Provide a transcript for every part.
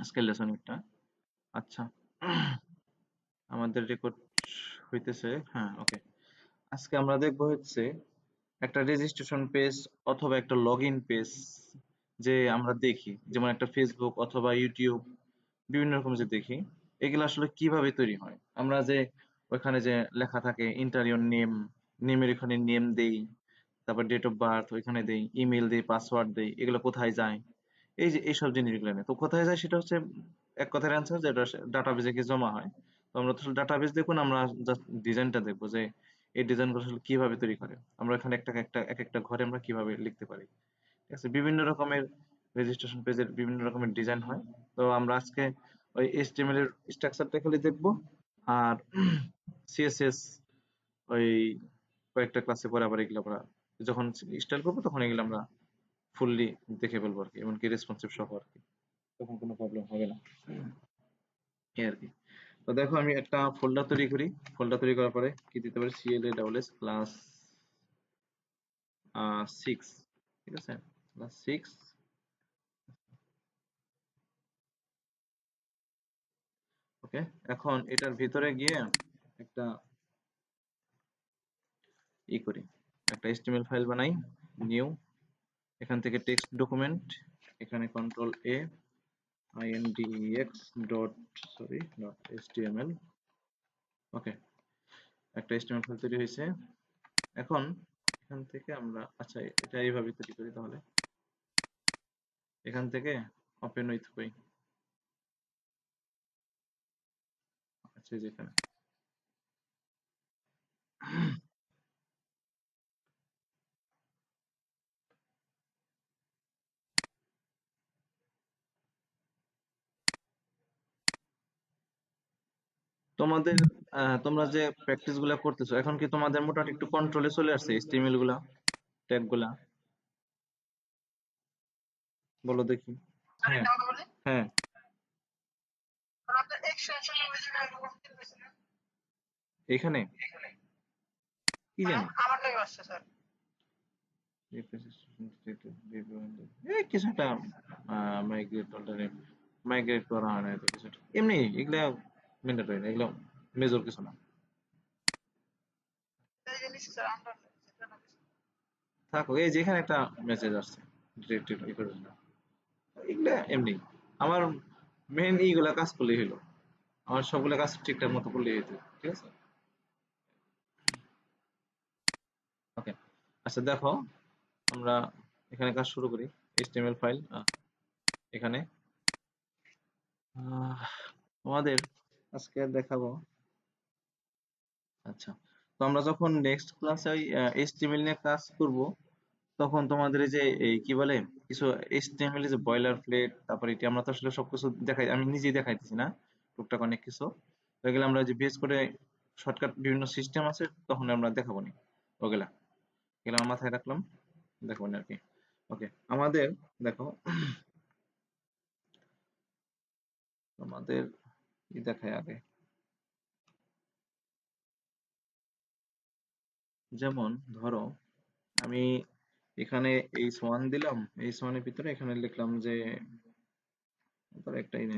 আজকের লেসন একটা। আচ্ছা, আমাদের রেকর্ড হইতেছে। হ্যাঁ, ওকে। আজকে আমরা দেখবো হচ্ছে একটা রেজিস্ট্রেশন পেজ অথবা একটা লগ ইন পেজ যে আমরা দেখি, যেমন একটা ফেসবুক অথবা ইউটিউব বিভিন্ন রকম যে দেখি, এগুলো আসলে কিভাবে তৈরি হয়। আমরা যে ওখানে যে লেখা থাকে ইন্টার ইওর নেম, নেমের এখানে নেম দেই, তারপর ডেট অফ বার্থ ওইখানে দেই, ইমেল দেই, পাসওয়ার্ড দেই, এগুলো কোথায় যায়, এই যে এইসব জিনিসগুলো নিয়ে তো কোথায় যায় সেটা হচ্ছে এক কথার অ্যান্সার, যেটা ডাটাবেজে গিয়ে জমা হয়। তো আমরা তো ডাটাবেজ দেখবো না, আমরা জাস্ট ডিজাইনটা দেখবো যে এই ডিজাইনগুলো আসলে কিভাবে তৈরি করে। আমরা এখানে এক একটা ঘরে আমরা কিভাবে লিখতে পারি। ঠিক আছে, বিভিন্ন রকমের রেজিস্ট্রেশন পেজের বিভিন্ন রকমের ডিজাইন হয়। তো আমরা আজকে ওই এইচটিএমএল এর স্ট্রাকচারটা খালি দেখবো, আর সিএসএস ওই কয়েকটা ক্লাসে পরে আবার এগুলো আমরা যখন স্টার্ট করবো তখন এগুলো আমরা ফুললি দেখে ফেলবো আর কি, এমনকি রেসপন্সিভ সহ আর কি। তখন কোনো প্রবলেম হবে না, এই আর কি। তো দেখো আমি একটা ফোল্ডার তৈরি করি। ফোল্ডার তৈরি করার পরে কি দিতে পারি, CLA ক্লাস 6, ঠিক আছে, ক্লাস 6। ওকে, এখন এটার ভিতরে গিয়ে একটা করি, একটা HTML ফাইল বানাই, নিউ, এখান থেকে টেক্সট ডকুমেন্ট, এখানে control A, index dot, sorry dot HTML। ওকে, একটা HTML ফাইল তৈরি হয়েছে। এখন এখান থেকে আমরা, আচ্ছা এটা এইভাবে তৈরি করি তাহলে, এখান থেকে ওপেন উইথ কই, আচ্ছা এই যে এখানে। তোমাদের তোমরা যে প্র্যাকটিস গুলা করতেছো, এখন কি তোমাদের মোটামুটি একটু কন্ট্রোলে চলে আসছে HTML গুলা, ট্যাগ গুলা? বলো দেখি। হ্যাঁ, হ্যাঁ, এখানে কি জানি এই কিছু একটা মাইগ্রেট অল্টারনেট, মাইগ্রেট করা হয় না, তো কিছু একটা। এমনি এগুলা ম্যান্ডেটরি না, এগুলো মেজর কিছু না। থাকো, এই যেখানে একটা মেসেজ আসছে ডিরেক্টেড ই করে দিলাম। এগুলা এমনি আমার মেইন এইগুলা কাজ করলেই হলো, আমার সবগুলা কাজ ঠিকঠাক মতো করলেই হইতো, ঠিক আছে। ওকে, আচ্ছা দেখো, আমরা এখানে কাজ শুরু করি। HTML ফাইল এখানে আহ, তোমাদের আজকে দেখাবো। আচ্ছা, তো আমরা যখন নেক্সট ক্লাসে ওই HTML নিয়ে কাজ করব, তখন তোমাদের এই যে এই কি বলে কিছু HTML এর যে বয়লার প্লেট, তারপরে এটি আমরা তো আসলে সবকিছু দেখাই, আমি নিজেই দেখাইতেছি না, টুকটাক অনেক কিছু তো এগুলো আমরা যে বেস করে শর্টকাট বিভিন্ন সিস্টেম আছে, তখন আমরা দেখাবো নি ওগুলা, এগুলো আমার মাথায় রাখলাম, দেখাবো না আর কি। ওকে, আমাদের দেখো, আমাদের কি দেখায় আগে, যেমন ধরো আমি এখানে H1 দিলাম, H1 এর ভিতরে এখানে লিখলাম যে ধরো একটাই নে,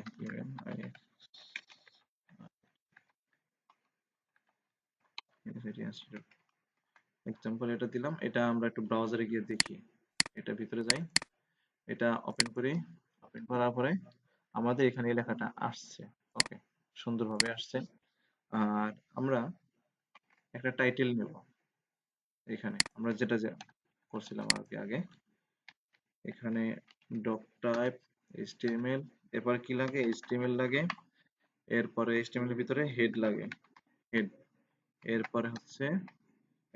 এক্সাম্পল এটা দিলাম, এটা আমরা একটু ব্রাউজারে গিয়ে দেখি, এটা ভিতরে যাই, এটা ওপেন করি, ওপেন করার পরে আমাদের এখানে এই লেখাটা আসছে। ওকে, সুন্দরভাবে আসছে। আর আমরা একটা টাইটেল নেব, এখানে আমরা যেটা যে করছিলাম আর কি আগে, এখানে ডক টাইপ HTML, এরপর কি লাগে, HTML লাগে, এরপরে HTML এর ভিতরে হেড লাগে, হেড, এরপরে হচ্ছে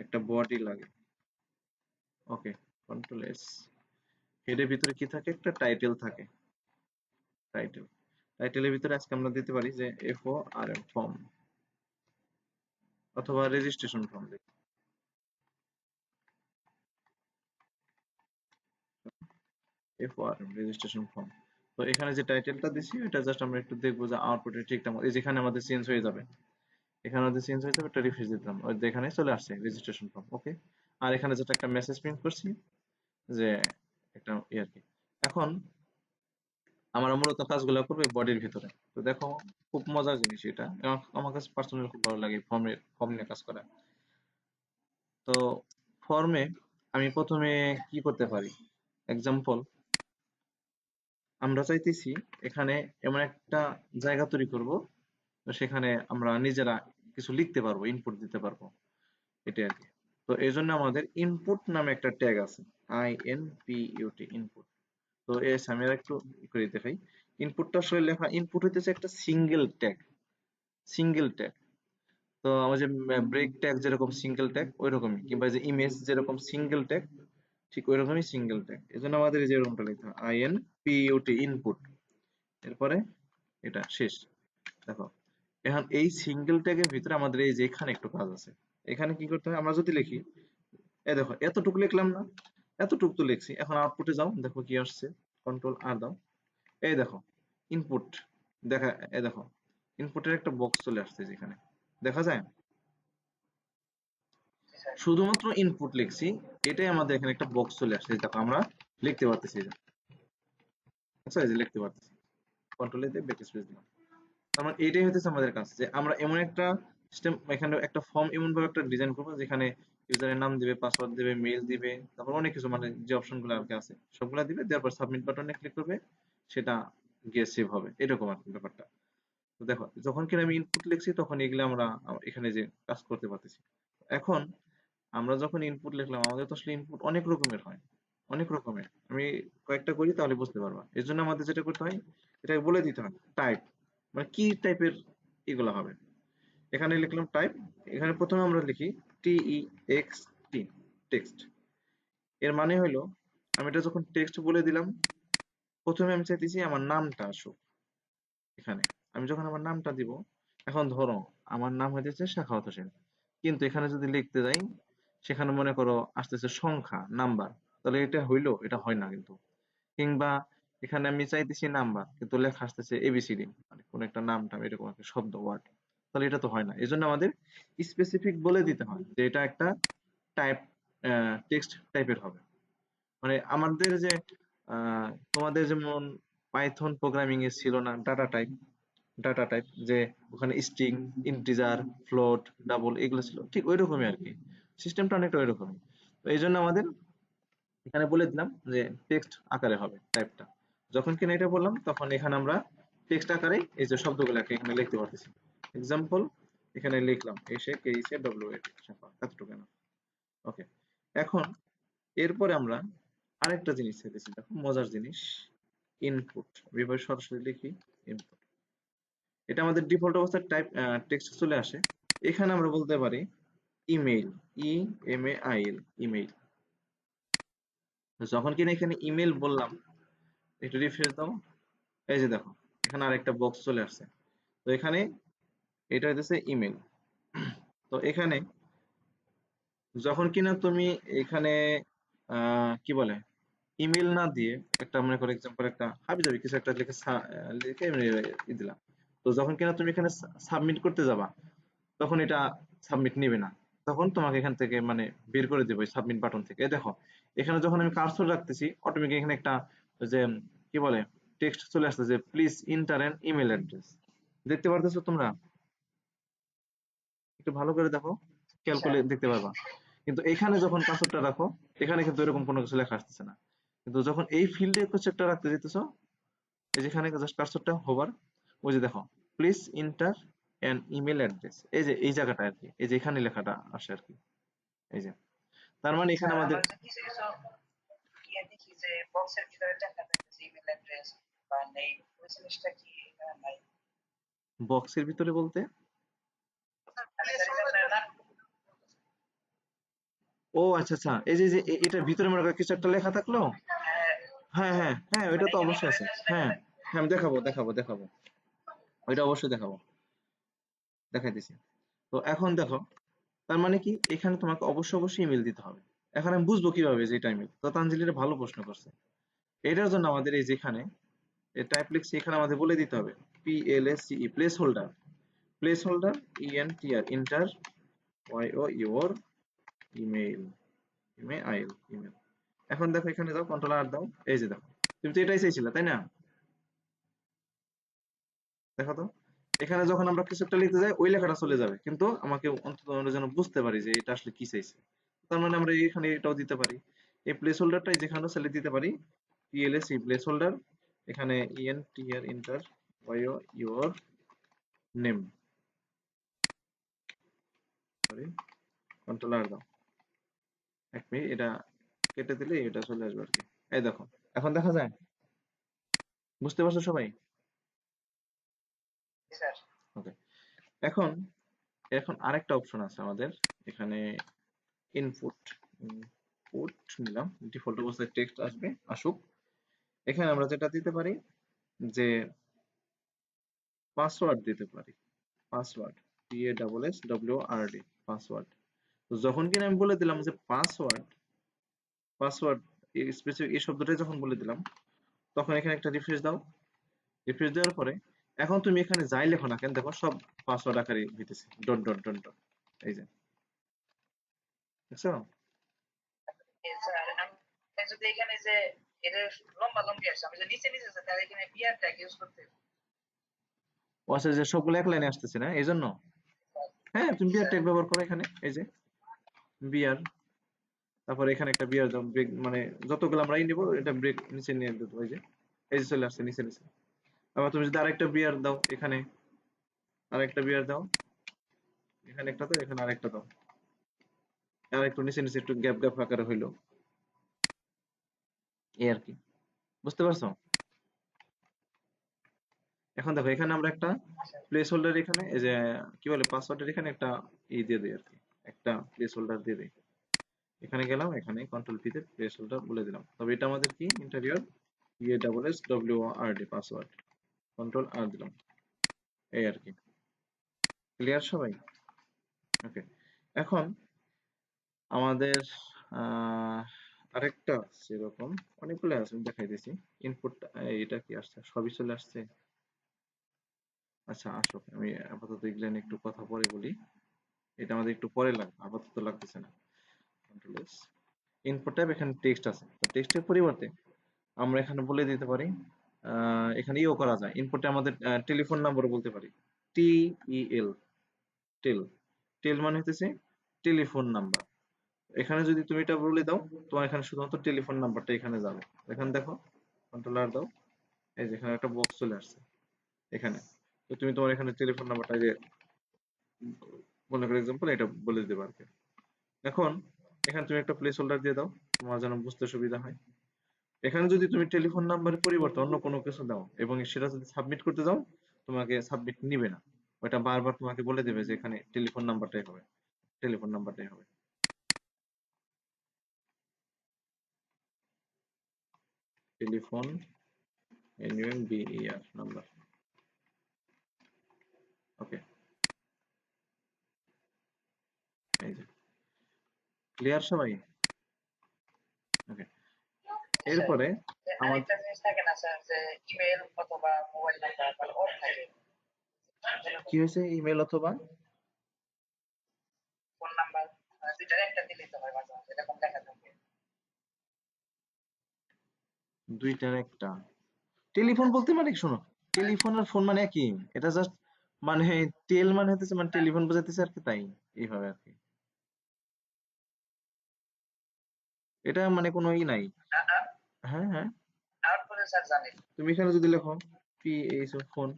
একটা বডি লাগে। ওকে, কন্ট্রোল এস, হেডের ভিতরে কি থাকে, একটা টাইটেল থাকে, টাইটেল, টাইটেলের ভিতরে আজকে আমরা দিতে পারি যে FORM, ফর্ম, অথবা রেজিস্ট্রেশন ফর্ম দেখি, FORM রেজিস্ট্রেশন ফর্ম। তো এখানে যে টাইটেলটা দিছি এটা জাস্ট আমরা একটু দেখবো যে আউটপুটে ঠিকঠাক মতো, এই যেখানে আমাদের চেঞ্জ হয়ে যাবে, এখানে আমাদের চেঞ্জ হয়ে যাবে, একটা রিফ্রেশ দিলাম, ওই যে এখানে চলে আসছে রেজিস্ট্রেশন ফর্ম। ওকে, আর এখানে যেটা একটা মেসেজ প্রিন্ট করছি যে একটা আর কি। এখন আমরা মূলত কাজগুলো করবো বডির ভিতরে। তো দেখো, খুব মজার জিনিস এটা, আমার কাছে পার্সোনালি খুব ভালো লাগে ফর্ম নিয়ে কাজ করা। তো ফর্মে আমি প্রথমে কি করতে পারি, এক্সাম্পল, আমরা চাইতেছি এখানে এমন একটা জায়গা তৈরি করব, তো সেখানে আমরা নিজেরা কিছু লিখতে পারবো, ইনপুট দিতে পারবো, এটাই আর কি। তো এই জন্য আমাদের ইনপুট নামে একটা ট্যাগ আছে, INPUT, ইনপুট। তো এস আমি আর একটু করে দেখাই। ইনপুটটা আসলে লেখা, ইনপুট হইতেছে একটা সিঙ্গেল ট্যাগ, সিঙ্গেল ট্যাগ। তো আমার যে ব্রেক ট্যাগ যেরকম সিঙ্গেল ট্যাগ ওই রকমই, কিংবা যে ইমেজ যেরকম সিঙ্গেল ট্যাগ, ঠিক ওই রকমই সিঙ্গেল ট্যাগ। এই জন্য আমাদের এই যে এরকমটা লিখতে হয়, INPUT, ইনপুট। এরপরে এটা শেষ। দেখো, এখন এই সিঙ্গেল ট্যাগের ভিতরে আমাদের এই যে এখানে একটু কাজ আছে। এখানে কি করতে হয়, আমরা যদি লিখি, এই দেখো এতটুকু লিখলাম না, এতটুকু তো লিখছি। এখন আউটপুটে যাও, দেখো কি আসছে, কন্ট্রোল আর দাও, এই দেখো ইনপুট, দেখা, এই দেখো ইনপুটের একটা বক্স চলে আসছে যেখানে, দেখা যায় শুধুমাত্র ইনপুট লিখছি, এটাই আমাদের এখানে একটা বক্স চলে আসছে, দেখো আমরা লিখতে পারতেছি, এই যে আচ্ছা, এই যে লিখতে পারতেছি, কন্ট্রোল এ দিয়ে ব্যাক স্পেস দিলাম। তার মানে এইটাই হচ্ছে আমাদের কাজ, যে আমরা এমন একটা সিস্টেম, এখানে একটা ফর্ম এমন ভাবে একটা ডিজাইন করবো যেখানে ইউজারের নাম দিবে, পাসওয়ার্ড দিবে, মেইল দিবে, তারপর অনেক কিছু, মানে যে অপশন গুলো আর কি আছে সবগুলা দিবে, দেওয়ার পর সাবমিট বাটনে ক্লিক করবে, সেটা গিয়ে সেভ হবে, এরকম আর কি ব্যাপারটা। তো দেখো, যখন কিনা আমি ইনপুট লিখছি তখন এগুলো আমরা এখানে যে কাজ করতে পারতেছি। এখন আমরা যখন ইনপুট লিখলাম, আমাদের তো আসলে ইনপুট অনেক রকমের হয়, অনেক রকমের। আমি কয়েকটা করি তাহলে বুঝতে পারবা। এর জন্য আমাদের যেটা করতে হয়, এটা বলে দিতে হয় টাইপ, মানে কি টাইপের এগুলো হবে। এখানে লিখলাম টাইপ, এখানে প্রথমে আমরা লিখি TEXT, টেক্সট। এর মানে হলো, আমি এটা যখন টেক্সট বলে দিলাম, প্রথমে আমি চাইতেছি আমার নামটা আসুক এখানে। আমি যখন আমার নামটা দিব, এখন ধরো আমার নাম হইতেছে শাখাওয়াত হোসেন, কিন্তু এখানে যদি লিখতে যাই, সেখানে মনে করো আসতেছে সংখ্যা, নাম্বার, তাহলে এটা হইলো, এটা হয় না কিন্তু। কিংবা এখানে আমি চাইতেছি নাম্বার, কিন্তু লেখা আসতেছে ABCD, মানে কোন একটা নাম টাম এরকম একটা শব্দ, ওয়ার্ড, তাহলে এটা তো হয় না। এই জন্য আমাদের স্পেসিফিক বলে দিতে হয় যে এটা একটা টাইপ, টেক্সট টাইপের হবে। মানে আমাদের যে তোমাদের যেমন পাইথন প্রোগ্রামিং এ ছিল না ডাটা টাইপ, ডাটা টাইপ, যে ওখানে স্ট্রিং, ইন্টিজার, ফ্লোট, ডাবল, এগুলো ছিল, ঠিক ওই রকমই আর কি। সিস্টেমটা অনেকটা ওই রকমই। তো এই জন্য আমাদের এখানে বলে দিলাম যে টেক্সট আকারে হবে টাইপটা। যখন কিনা এটা বললাম, তখন এখানে আমরা টেক্সট আকারে এই যে শব্দগুলোকে এখানে লিখতে পারতেছি। এক্সাম্পল, এখানে লিখলাম এসে কেইসে ডব্লিউএটি শাফা, এতটুকু না। ওকে, এখন এরপরে আমরা আরেকটা জিনিস চাইতেছি, দেখো মজার জিনিস, ইনপুট। আমি এবার সরাসরি লিখি ইনপুট, এটা আমাদের ডিফল্ট অবস্থায় টাইপ টেক্সট চলে আসে। এখানে আমরা বলতে পারি ইমেইল, IMAIL, ইমেইল। যখন কিনা এখানে ইমেল বললাম, একটু রিফ্রেশ দাও, এই যে দেখো এখানে আরেকটা বক্স চলে আসছে। তো এখানে এটা হইতেছে ইমেল। তো এখানে যখন কিনা তুমি এখানে কি বলে, ইমেল না দিয়ে একটা, মনে করো এক্সাম্পল একটা হাবিজাবি কিছু একটা লিখে লিখে আমি দিলাম। তো যখন কিনা তুমি এখানে সাবমিট করতে যাবা, তখন এটা সাবমিট নেবে না, তখন তোমাকে এখান থেকে মানে বের করে দেবে সাবমিট বাটন থেকে। এই দেখো, এখানে যখন আমি কার্সর রাখতেছি, অটোমেটিক এখানে একটা যে কি বলে টেক্সট চলে আসছে, যে please inter N email address. দেখতে পারতেছো তোমরা? একটু ভালো করে দেখো, খেয়াল করলে দেখতে পারবা। কিন্তু এখানে যখন কার্সরটা রাখো, এখানে কিন্তু এরকম কোনো কিছু লেখা আসতেছে না। কিন্তু যখন এই ফিল্ডে কিছু একটা রাখতে যেতেছো, এই যেখানে জাস্ট কার্সরটা হোভার, ওই যে দেখো please inter an email address, এই যে এই জায়গাটা আর কি, এই যে এখানে লেখাটা আসে আর কি, এই যে। তার মানে এখানে আমাদের বক্সের ভিতরে বলতে, ও আচ্ছা আচ্ছা, এই যে যে এটার ভিতরে মনে করো কিছু একটা লেখা থাকলো, হ্যাঁ হ্যাঁ হ্যাঁ, ওইটা তো অবশ্যই আছে, হ্যাঁ হ্যাঁ, আমি দেখাবো দেখাবো দেখাবো, ওইটা অবশ্যই দেখাবো, দেখাইতেছি। তো এখন দেখো, তার মানে কি এখানে তোমাকে অবশ্যই অবশ্যই ইমেল দিতে হবে। এখন আমি বুঝবো কিভাবে যে এটা ইমেল? তো তানজিল এটা ভালো প্রশ্ন করছে। এটার জন্য আমাদের এই যেখানে টাইপ লিখছি, এখানে আমাদের বলে দিতে হবে PLSCE, place holder, place holder, ENTR, inter, YO, your email, email, email. এখন দেখো এখানে যাও, কন্ট্রোল আর দাও, এই যে দেখো, তুমি তো এটাই চাইছিলে তাই না? দেখো তো, এখানে যখন আমরা কিছু একটা লিখতে যাই ওই লেখাটা চলে যাবে, কিন্তু আমাকে অন্তত আমরা যেন বুঝতে পারি যে এটা আসলে কি চাইছে। তার মানে আমরা এখানে এটাও দিতে পারি, এই প্লেস হোল্ডারটাই যেখানে সেলে দিতে পারি পিএলএস প্লেস হোল্ডার, এখানে ENTR enter bio your name, sorry control R দাও, এক মিনিট, এটা কেটে দিলে এটা চলে আসবে আর কি। এই দেখো, এখন দেখা যায়, বুঝতে পারছো সবাই? ওকে। এখন এখন আরেকটা অপশন আছে আমাদের এখানে, ইনপুট, ইনপুট নিলাম, ডিফল্ট অবস্থায় টেক্সট আসবে, আসুক। এখানে আমরা যেটা দিতে পারি যে পাসওয়ার্ড দিতে পারি, পাসওয়ার্ড, PASSWORD, পাসওয়ার্ড। তো যখন কিনা আমি বলে দিলাম যে পাসওয়ার্ড, পাসওয়ার্ড স্পেসিফিক এই শব্দটাই যখন বলে দিলাম, তখন এখানে একটা রিফ্রেশ দাও। রিফ্রেশ দেওয়ার পরে এখন তুমি এখানে যাই লেখো না কেন, দেখো সব পাসওয়ার্ড আকারে হইতেছে, ডট ডট ডট ডট, এই যে দেখছো? স্যার আমি যদি এখানে যে এটা লম্বা লম্বি আসে, আমি যে নিচে নিচে আছে তাহলে এখানে বিয়ার ট্যাগ ইউজ করতে হবে। ও আচ্ছা, যে সবগুলো এক লাইনে আসতেছে না এই জন্য, হ্যাঁ তুমি বিয়ার ট্যাগ ব্যবহার করো এখানে, এই যে বিয়ার, তারপর এখানে একটা বিয়ার দাও, ব্রেক মানে যতগুলো আমরা নিব এটা ব্রেক নিচে নিয়ে দেবো, এই যে চলে আসছে নিচে নিচে। আবার তুমি যদি আরেকটা বিয়ার দাও, এখানে আরেকটা বিয়ার দাও, এখানে একটা দাও, এখানে আরেকটা দাও, আর একটু নিচে নিচে একটু গ্যাপ গ্যাপ আকারে হইলো, এই আর কি। বুঝতে পারছো? এখন দেখো এখানে আমরা একটা প্লেস হোল্ডার, এখানে এই যে কি বলে পাসওয়ার্ডের এখানে একটা দিয়ে দিই আর কি, একটা প্লেস হোল্ডার দিয়ে দিই। এখানে গেলাম, এখানে কন্ট্রোল পি তে প্লেস হোল্ডার বলে দিলাম, তবে এটা আমাদের কি ইন্টেরিয়র PASSWORD পাসওয়ার্ড, কন্ট্রোল আর দিলাম, এই আর কি। ক্লিয়ার সবাই? ওকে। এখন আমাদের আহ আরেকটা আছে এরকম, অনেকগুলো আছে, আমি দেখাই দিছি। ইনপুট, এটা কি আসছে, সবই চলে আসছে। আচ্ছা আসো, আমি আপাতত এগুলো নিয়ে একটু কথা পরে বলি, এটা আমাদের একটু পরে লাগবে, আপাতত লাগতেছে না। কন্ট্রোল এস, ইনপুট ট্যাব, এখানে টেক্সট আছে, তো টেক্সটের পরিবর্তে আমরা এখানে বলে দিতে পারি, এখানে ইও করা যায়, ইনপুটে আমাদের টেলিফোন নাম্বার বলতে পারি, TEL, টেল, টেল মানে হতেছে টেলিফোন নাম্বার। এখানে যদি তুমি এটা বলে দাও, তোমার এখানে শুধুমাত্র টেলিফোন নাম্বারটা এখানে যাবে। এখানে দেখো, কন্ট্রোল আর দাও, এই যে এখানে একটা বক্স চলে আসছে এখানে, তো তুমি তোমার এখানে টেলিফোন নাম্বারটা, যে মনে করো এক্সাম্পল এটা বলে দিতে পারবে। এখন এখানে তুমি একটা প্লেস হোল্ডার দিয়ে দাও, তোমার যেন বুঝতে সুবিধা হয়। এখানে যদি তুমি টেলিফোন নাম্বারের পরিবর্তে অন্য কোনো কিছু দাও এবং সেটা যদি সাবমিট করতে যাও, তোমাকে সাবমিট নিবে না, ওটা বারবার তোমাকে বলে দেবে যে এখানে টেলিফোন নাম্বারটাই হবে, টেলিফোন নাম্বারটাই হবে। টেলিফোন, NUMBER নাম্বার, ওকে, এই যে ক্লিয়ার সবাই? ওকে। স্যার এরপরে আমার আরেকটা জিনিস থাকে না স্যার, যে ইমেল অথবা মোবাইল নাম্বার মানে অফ থাকে, কি হয়েছে, ইমেল অথবা ফোন নাম্বার দুইটার একটা দিলেই তো হয়, মাঝে মাঝে এরকম দেখা থাকে। দুইটার একটা, টেলিফোন বলতে মানে কি, শোনো, টেলিফোন আর ফোন মানে একই, এটা জাস্ট মানে টেল মানে হতেছে মানে টেলিফোন বোঝাইতেছে আর কি, তাই এইভাবে আর কি, এটা মানে কোনো ই নাই। হ্যাঁ হ্যাঁ, তারপরে স্যার জানেন তুমি এখানে যদি লেখো PH ফোন,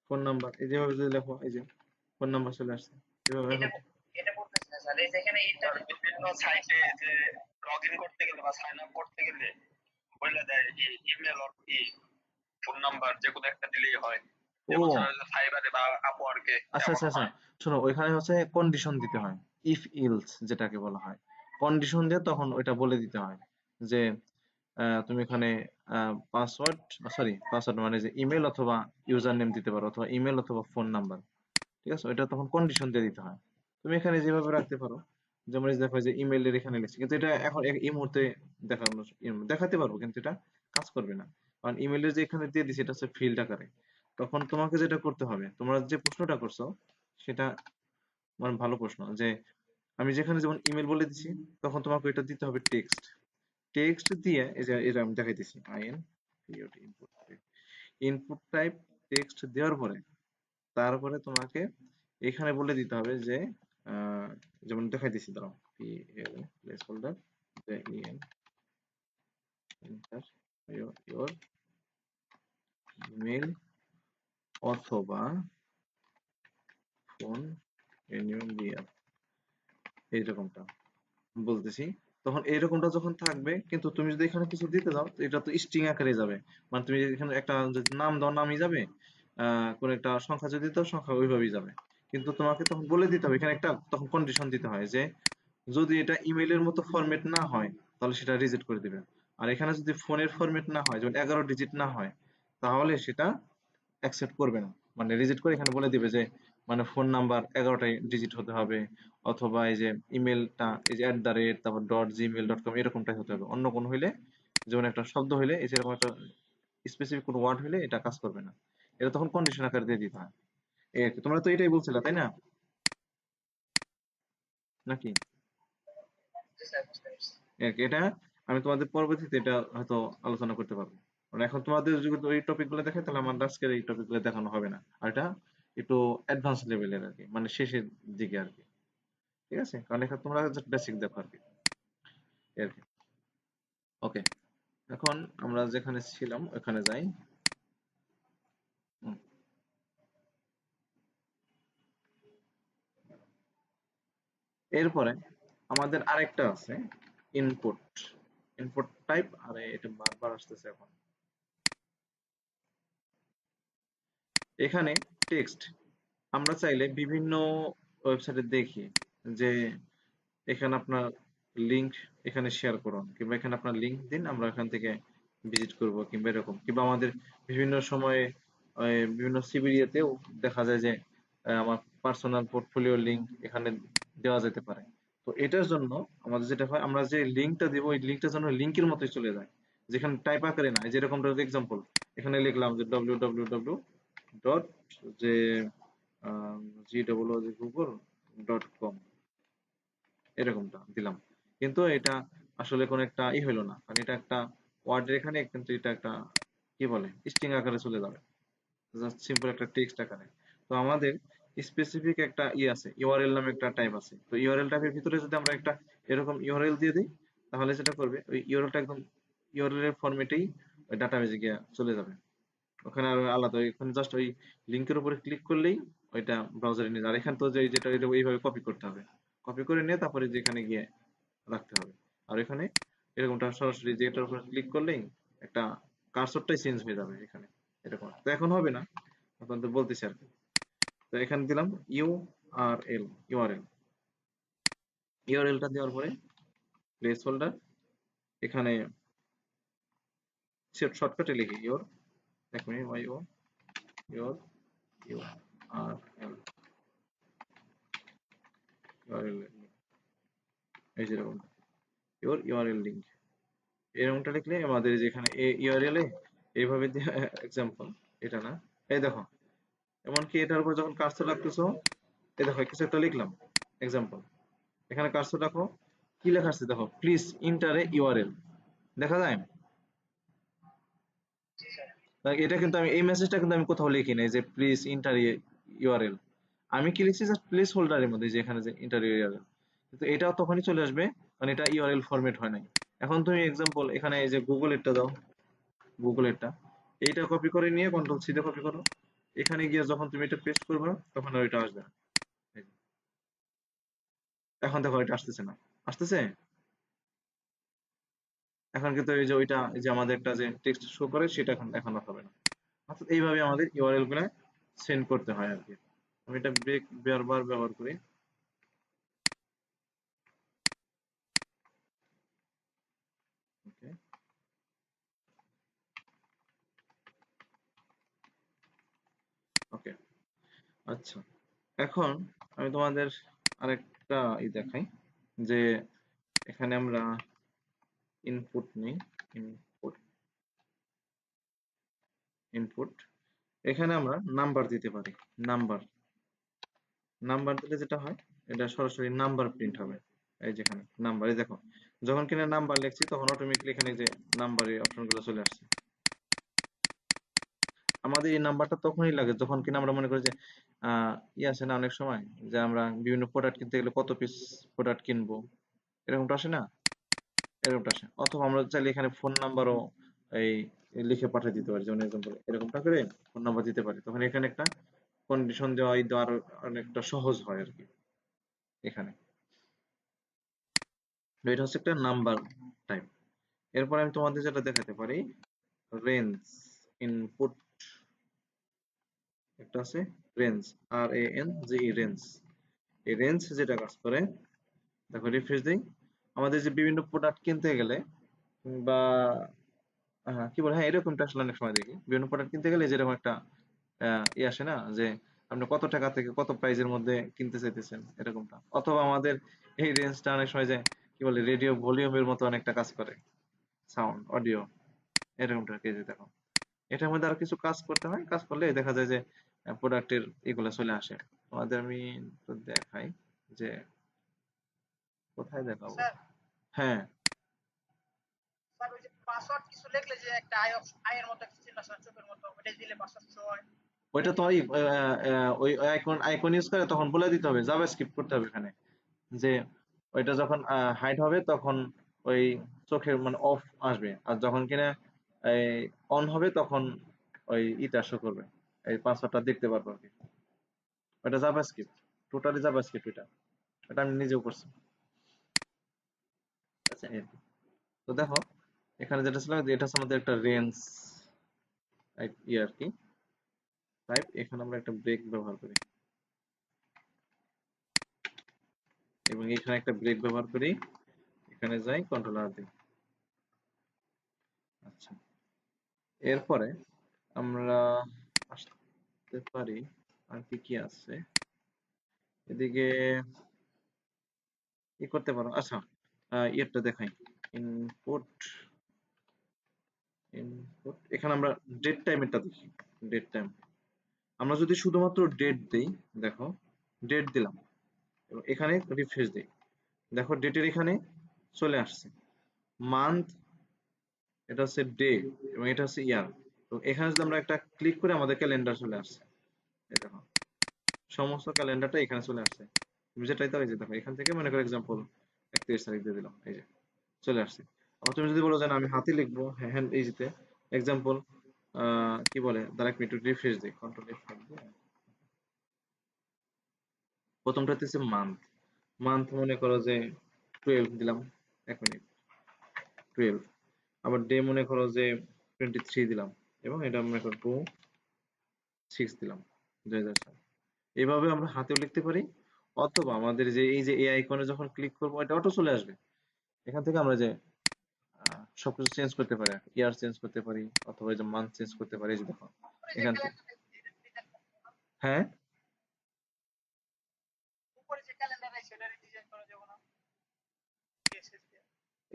ফোন নাম্বার, এই যেভাবে যদি লেখো, এই যে ফোন নাম্বার চলে আসছে, এভাবে এটা এখন। এটা বলতেছি না স্যার, এই যেখানে ইন্টারনেট বিভিন্ন সাইটে যে লগ ইন করতে গেলে বা সাইন আপ করতে গেলে বলে দেয় ইমেল অর ফোন নাম্বার যে কোনো একটা দিলেই হয়, ও যেমন স্যার ফাইবারে বা আপওয়ার্কে আচ্ছা এমন আচ্ছা আচ্ছা, হয়। শোনো ওইখানে হচ্ছে কন্ডিশন দিতে হয়, ইফ ইলস যেটাকে বলা হয়, কন্ডিশন দিয়ে তখন ওইটা বলে দিতে হয় যে তুমি এখানে পাসওয়ার্ড, সরি পাসওয়ার্ড মানে যে ইমেল অথবা ইউজার নেম দিতে পারো, অথবা ইমেল অথবা ফোন নাম্বার, ঠিক আছে, এটা তখন কন্ডিশন দিয়ে দিতে হয়। তুমি এখানে যেভাবে রাখতে পারো, যেমন এই যে দেখো যে ইমেইলের এখানে লিখছি, কিন্তু এটা এখন এই মুহূর্তে দেখানো, দেখাতে পারবো কিন্তু এটা কাজ করবে না, কারণ ইমেইলের যে এখানে দিয়ে দিছি এটা হচ্ছে ফিল্ড আকারে। তখন তোমাকে যেটা করতে হবে, তোমরা যে প্রশ্নটা করছো সেটা মানে ভালো প্রশ্ন, যে আমি যেখানে যেমন ইমেল বলে দিছি, তখন তোমাকে এটা দিতে হবে টেক্সট, টেক্সট দিয়ে এই যে এটা আমি দেখাইতেছি, IN input, input type text দেওয়ার পরে তারপরে তোমাকে এখানে বলে দিতে হবে যে যেমন দেখাই দিচ্ছি, দাঁড়াও, pl প্লেস হোল্ডার যে en enter your ইমেল অথবা ফোন NUMBR এইরকমটা বলতেছি। তখন এইরকমটা যখন থাকবে, কিন্তু তুমি যদি এখানে কিছু দিতে যাও তো এটা তো স্ট্রিং আকারে যাবে। মানে তুমি এখানে একটা যদি নাম দাও নামই যাবে, কোন একটা সংখ্যা যদি দাও সংখ্যা ওইভাবেই যাবে। কিন্তু তোমাকে তখন বলে দিতে হবে, এখানে একটা তখন কন্ডিশন দিতে হয় যে যদি এটা ইমেইলের মতো ফরম্যাট না হয় তাহলে সেটা রিজেক্ট করে দিবে। আর এখানে যদি ফোনের ফরম্যাট না হয়, যেমন 11 ডিজিট না হয়, তাহলে সেটা অ্যাকসেপ্ট করবে না। মানে রিজেক্ট করে এখানে বলে দিবে যে মানে ফোন নাম্বার 11টা ডিজিট হতে হবে, অথবা এই যে ইমেলটা এই যে @ তারপর .gmail.com এরকমটাই হতে হবে। অন্য কোন হইলে, যেমন একটা শব্দ হইলে এই যে এরকম একটা স্পেসিফিক কোন ওয়ার্ড হইলে এটা কাজ করবে না। এটা তখন কন্ডিশন আকারে দিয়ে দিতে হয়। এই আর কি। তোমরা তো এটাই বলছিলা তাই না, নাকি? জি স্যার, বুঝতে পারছি। এই আর কি। এটা আমি তোমাদের পরবর্তীতে এটা হয়তো আলোচনা করতে পারবো। কারণ এখন তোমাদের যদি ওই টপিক গুলো দেখে তাহলে আমার আজকের এই টপিক গুলো দেখানো হবে না। আর এটা একটু অ্যাডভান্স লেভেলের আর কি, মানে শেষের দিকে আর কি। ঠিক আছে, কারণ এখানে তোমরা জাস্ট বেসিক দেখো আর কি। এই আর কি। ওকে, এখন আমরা যেখানে ছিলাম ওখানে যাই। হুম, এরপরে আমাদের আরেকটা আছে ইনপুট। ইনপুট টাইপ, আরে এটা বারবার আসতেছে এখন। এখানে টেক্সট আমরা চাইলে বিভিন্ন ওয়েবসাইটে দেখি যে এখানে আপনার লিংক এখানে শেয়ার করুন, কিংবা এখানে আপনার লিংক দিন, আমরা এখান থেকে ভিজিট করব, কিংবা এরকম, কিংবা আমাদের বিভিন্ন সময়ে বিভিন্ন সিবিরিয়াতেও দেখা যায় যে আমার পার্সোনাল পোর্টফোলিও লিংক এখানে দেওয়া যেতে পারে। তো এটার জন্য আমাদের যেটা হয়, আমরা যে লিংকটা দিব ওই লিংকটা যেন লিংকের মতোই চলে যায়, যেখানে টাইপ আকারে না। এই যেরকম এক্সাম্পল এখানে লিখলাম যে www ডট যে google.com এরকমটা দিলাম, কিন্তু এটা আসলে কোন একটা হইলো না, কারণ এটা একটা ওয়ার্ডের এখানে, কিন্তু এটা একটা কি বলে স্ট্রিং আকারে চলে যাবে, জাস্ট সিম্পল একটা টেক্সট আকারে। তো আমাদের স্পেসিফিক একটা আছে, ইউআরএল নামে একটা টাইপ আছে। তো ইউআরএল টাইপের ভিতরে যদি আমরা একটা এরকম ইউআরএল দিয়ে দিই, তাহলে যেটা করবে ওই ইউআরএলটা একদম ইউআরএল এর ফরম্যাটেই ওই ডাটাবেজে গিয়ে চলে যাবে। ওখানে আর আলাদা, এখানে জাস্ট ওই লিংকের উপরে ক্লিক করলেই ওইটা ব্রাউজারে নিয়ে যায়। আর এখানে তো যে যেটা এটা এইভাবে কপি করতে হবে, কপি করে নিয়ে তারপরে যেখানে গিয়ে রাখতে হবে। আর এখানে এরকমটা সরাসরি যে এটার উপরে ক্লিক করলেই একটা কার্সরটাই চেঞ্জ হয়ে যাবে এখানে, এরকম। তো এখন হবে না, এখন তো বলতেছি আর কি। তো এখানে দিলাম ইউআরএল, ইউআরএল ইউআরএলটা দেওয়ার পরে প্লেস হোল্ডার, এখানে শর্টকাটে লিখি ইউর, এক মিনিট, Y O your URL, URL এই যেরকম ইউআরএল লিংক এরকমটা লিখলে আমাদের যেখানে ইউআরএল এ এইভাবে এক্সাম্পল, এটা না, এই দেখো, এমনকি এটার উপর যখন কার্সর রাখতেছো, এই দেখো কিছু একটা লিখলাম এক্সাম্পল, এখানে কার্সর রাখো, কি লেখা আছে দেখো, প্লিজ ইন্টার এ ইউআরএল, দেখা যায়? জি স্যার। এটা কিন্তু আমি এই মেসেজটা কিন্তু আমি কোথাও লিখি নাই যে প্লিজ ইন্টার ইউআরএল। আমি কি লিখছি, জাস্ট প্লেস হোল্ডারের মধ্যে যে এখানে যে ইন্টার ইউআরএল, কিন্তু এটাও তখনই চলে আসবে কারণ এটা ইউআরএল ফরম্যাট হয় নাই। এখন তুমি এক্সাম্পল এখানে এই যে গুগল এরটা দাও, গুগল এরটা, এইটা কপি করে নিয়ে কন্ট্রোল সি দিয়ে কপি করো, এখানে গিয়ে যখন তুমি এটা পেস্ট করবে তখন আর ওইটা আসবে না। এই যে, এখন দেখো এটা আসতেছে না, আসতেছে? এখন কিন্তু এই যে ওইটা, এই যে আমাদের একটা যে টেক্সট শো করে সেটা এখন এখন আর হবে না। অর্থাৎ এইভাবে আমাদের ইউআরএল গুলা সেন্ড করতে হয় আর কি। আমি এটা ব্রেক বারবার ব্যবহার করি। ওকে, ওকে, আচ্ছা। এখন আমি তোমাদের আরেকটা দেখাই যে এখানে আমরা ইনপুট নেই, ইনপুট, ইনপুট, এখানে আমরা নাম্বার দিতে পারি। নাম্বার, নাম্বার দিলে যেটা হয় এটা সরাসরি নাম্বার প্রিন্ট হবে। এই যেখানে নাম্বার, এই দেখো, যখন কিনা নাম্বার লিখছি তখন অটোমেটিক্যালি এখানে যে নাম্বারের অপশন গুলো চলে আসছে। আমাদের এই নাম্বারটা তখনই লাগে যখন কিনা আমরা মনে করি যে আসে না অনেক সময় যে আমরা বিভিন্ন প্রোডাক্ট কিনতে গেলে কত পিস প্রোডাক্ট কিনবো, এরকমটা আসে না, এরকমটা আসে। অথবা আমরা চাইলে এখানে ফোন নাম্বারও এই লিখে পাঠিয়ে দিতে পারি, যেমন এরকম এরকমটা করে ফোন নাম্বার দিতে পারি, তখন এখানে একটা কন্ডিশন দেওয়া এই দেওয়া আরো অনেকটা সহজ হয় আর কি এখানে। তো এটা হচ্ছে একটা নাম্বার টাইপ। এরপর আমি তোমাদের যেটা দেখাতে পারি, রেঞ্জ ইনপুট, একটা আছে রেঞ্জ, RANGE রেঞ্জ। এই রেঞ্জ যেটা কাজ করে, দেখো রিফ্রেশ দিই, আমাদের যে বিভিন্ন প্রোডাক্ট কিনতে গেলে বা কি বলে, হ্যাঁ এরকমটা আসলে অনেক সময় দেখি বিভিন্ন প্রোডাক্ট কিনতে গেলে যেরকম একটা আসে না যে আপনি কত টাকা থেকে কত প্রাইজের মধ্যে কিনতে চাইতেছেন এরকমটা, অথবা আমাদের এই রেঞ্জটা অনেক সময় যায় কি বলে রেডিও ভলিউমের মতো অনেকটা কাজ করে, সাউন্ড অডিও এরকমটা আর কি। যে দেখো এটার মধ্যে আরো কিছু কাজ করতে হয়, কাজ করলে দেখা যায় যে প্রোডাক্টের এগুলো চলে আসে। তোমাদের আমি তো দেখাই যে কোথায় দেখাবো। স্যার, হ্যাঁ, স্যার ওই যে পাসওয়ার্ড কিছু লিখলে যে একটা আয়ের মতো একটা চিহ্ন আছে না, চোখের মতো, ওটা দিলে পাসওয়ার্ড শো হয়। ওইটা তোমার ওই আইকন আইকন ইউজ করে তখন বলে দিতে হবে, জাভাস্ক্রিপ্ট করতে হবে এখানে, যে ওইটা যখন হাইড হবে তখন ওই চোখের মানে অফ আসবে, আর যখন কিনা এই অন হবে তখন ওই ইটা শো করবে, এই পাসওয়ার্ডটা দেখতে পারবো আর কি। ওটা জাভাস্ক্রিপ্ট, টোটালি জাভাস্ক্রিপ্ট এটা, এটা আমি নিজেও করছি। আচ্ছা এই আর কি। তো দেখো এখানে যেটা ছিল যে এটা হচ্ছে আমাদের একটা রেঞ্জ ইয়ে আর কি টাইপ। এখানে আমরা একটা ব্রেক ব্যবহার করি এবং এখানে একটা ব্রেক ব্যবহার করি, এখানে যাই কন্ট্রোল আর দিই। আচ্ছা, এরপরে আমরা আসতে পারি আর কি কি আছে এদিকে, কি করতে পারো। আচ্ছা, ইয়েরটা দেখাই, ইনপুট, ইনপুট এখানে আমরা ডেট টাইমেরটা দেখি। ডেট টাইম আমরা যদি শুধুমাত্র ডেট দেই, দেখো ডেট দিলাম এবং এখানে রিফ্রেশ দিই, দেখো ডেটের এখানে চলে আসছে। মান্থ, এটা হচ্ছে ডে এবং এটা হচ্ছে ইয়ার। তো এখানে যদি আমরা একটা ক্লিক করে আমাদের ক্যালেন্ডার চলে আসছে, এই দেখো সমস্ত ক্যালেন্ডারটা এখানে চলে আসছে। তুমি যেটাই দাও, এই যে দেখো এখান থেকে মনে করো এক্সাম্পল 31 তারিখ দিয়ে দিলাম, এই যে চলে আসছে। আবার তুমি যদি বলো যে না আমি হাতে লিখবো, হ্যাঁ হ্যাঁ এই যে এক্সাম্পল কি বলে দাঁড়া একটু রিফ্রেশ দিই, কন্ট্রোল F5 দিয়ে। প্রথমটা হচ্ছে মান্থ, মান্থ মনে করো যে 12 দিলাম, 1 মিনিট 12। আবার ডে মনে করো যে 23 দিলাম এবং এটা মনে করো 26 দিলাম 2007। এভাবে আমরা হাতেও লিখতে পারি, অথবা আমাদের যে এই যে এ আইকনে যখন ক্লিক করবো এটা অটো চলে আসবে। এখান থেকে আমরা যে সবকিছু চেঞ্জ করতে পারি, ইয়ার চেঞ্জ করতে পারি অথবা এই যে মান্থ চেঞ্জ করতে পারি, এই যে দেখো উপরে যে এখান থেকে। ক্যালেন্ডার, হ্যাঁ, উপরে যে ক্যালেন্ডার আছে সেটা ডিজাইন করা যাবে না? CSS দিয়ে।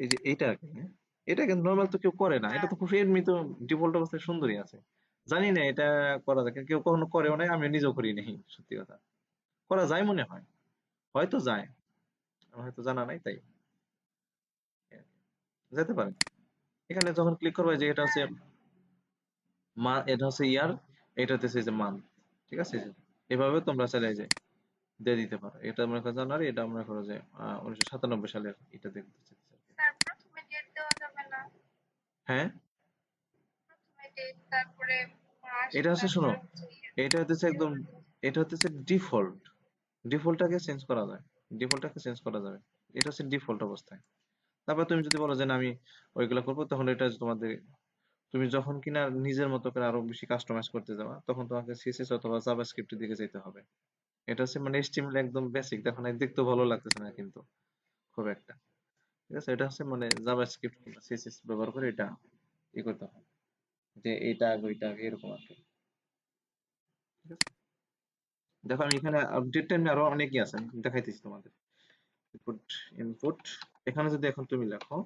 এই যে এইটা আর কি, হ্যাঁ? এটা কিন্তু নর্মাল তো কেউ করে না, এটা হ্যাঁ, তো খুব এমনি তো ডিফল্ট অবস্থায় সুন্দরই আছে। জানি না এটা করা যায় কিনা, কেউ কখনো করেও নাই, আমি নিজেও করি নাই সত্যি কথা। করা যায় মনে হয়, হয়তো যায়, আমার হয়তো জানা নাই তাই, যেতে পারে। এখানে যখন ক্লিক করবো এই যে এটা হচ্ছে এটা হচ্ছে ইয়ার, এটা হচ্ছে এই যে মান্থ, ঠিক আছে? এই যে এভাবে তোমরা চাইলে এই যে দিয়ে দিতে পারো। এটা মনে করো জানুয়ারি, এটা মনে করো যে 1997 সালের এটা দেখতে চাইতেছি আর কি। স্যার প্রথমে ডেট দেওয়া যাবে না? হ্যাঁ, প্রথমে ডেট, তারপরে মাস, এটা হচ্ছে শোনো, তারপরে হচ্ছে year। এটা হচ্ছে একদম, এটা হচ্ছে ডিফল্ট, ডিফল্টটাকে চেঞ্জ করা যায়, ডিফল্টটাকে চেঞ্জ করা যাবে, এটা হচ্ছে ডিফল্ট অবস্থায়। তারপর তুমি যদি বলো যে না আমি ওইগুলা করবো, তখন এটা তোমাদের, তুমি যখন কিনা নিজের মতো করে আরো বেশি কাস্টমাইজ করতে যাবা তখন তোমাকে সিএসএস অথবা জাভাস্ক্রিপ্টের দিকে যেতে হবে। এটা হচ্ছে মানে HTML একদম বেসিক, দেখো না দেখতেও ভালো লাগতেছে না কিন্তু খুব একটা, ঠিক আছে? এটা হচ্ছে মানে জাভাস্ক্রিপ্ট কিংবা সিএসএস ব্যবহার করে এটা করতে হয়, যে এইটা আগে ওইটা আগে এরকম আর কি, ঠিক আছে? দেখো আমি এখানে আপডেট টাইম আরো অনেকই আছে, আমি দেখাইতেছি তোমাদের। ইনপুট, ইনপুট এখানে যদি এখন তুমি লেখো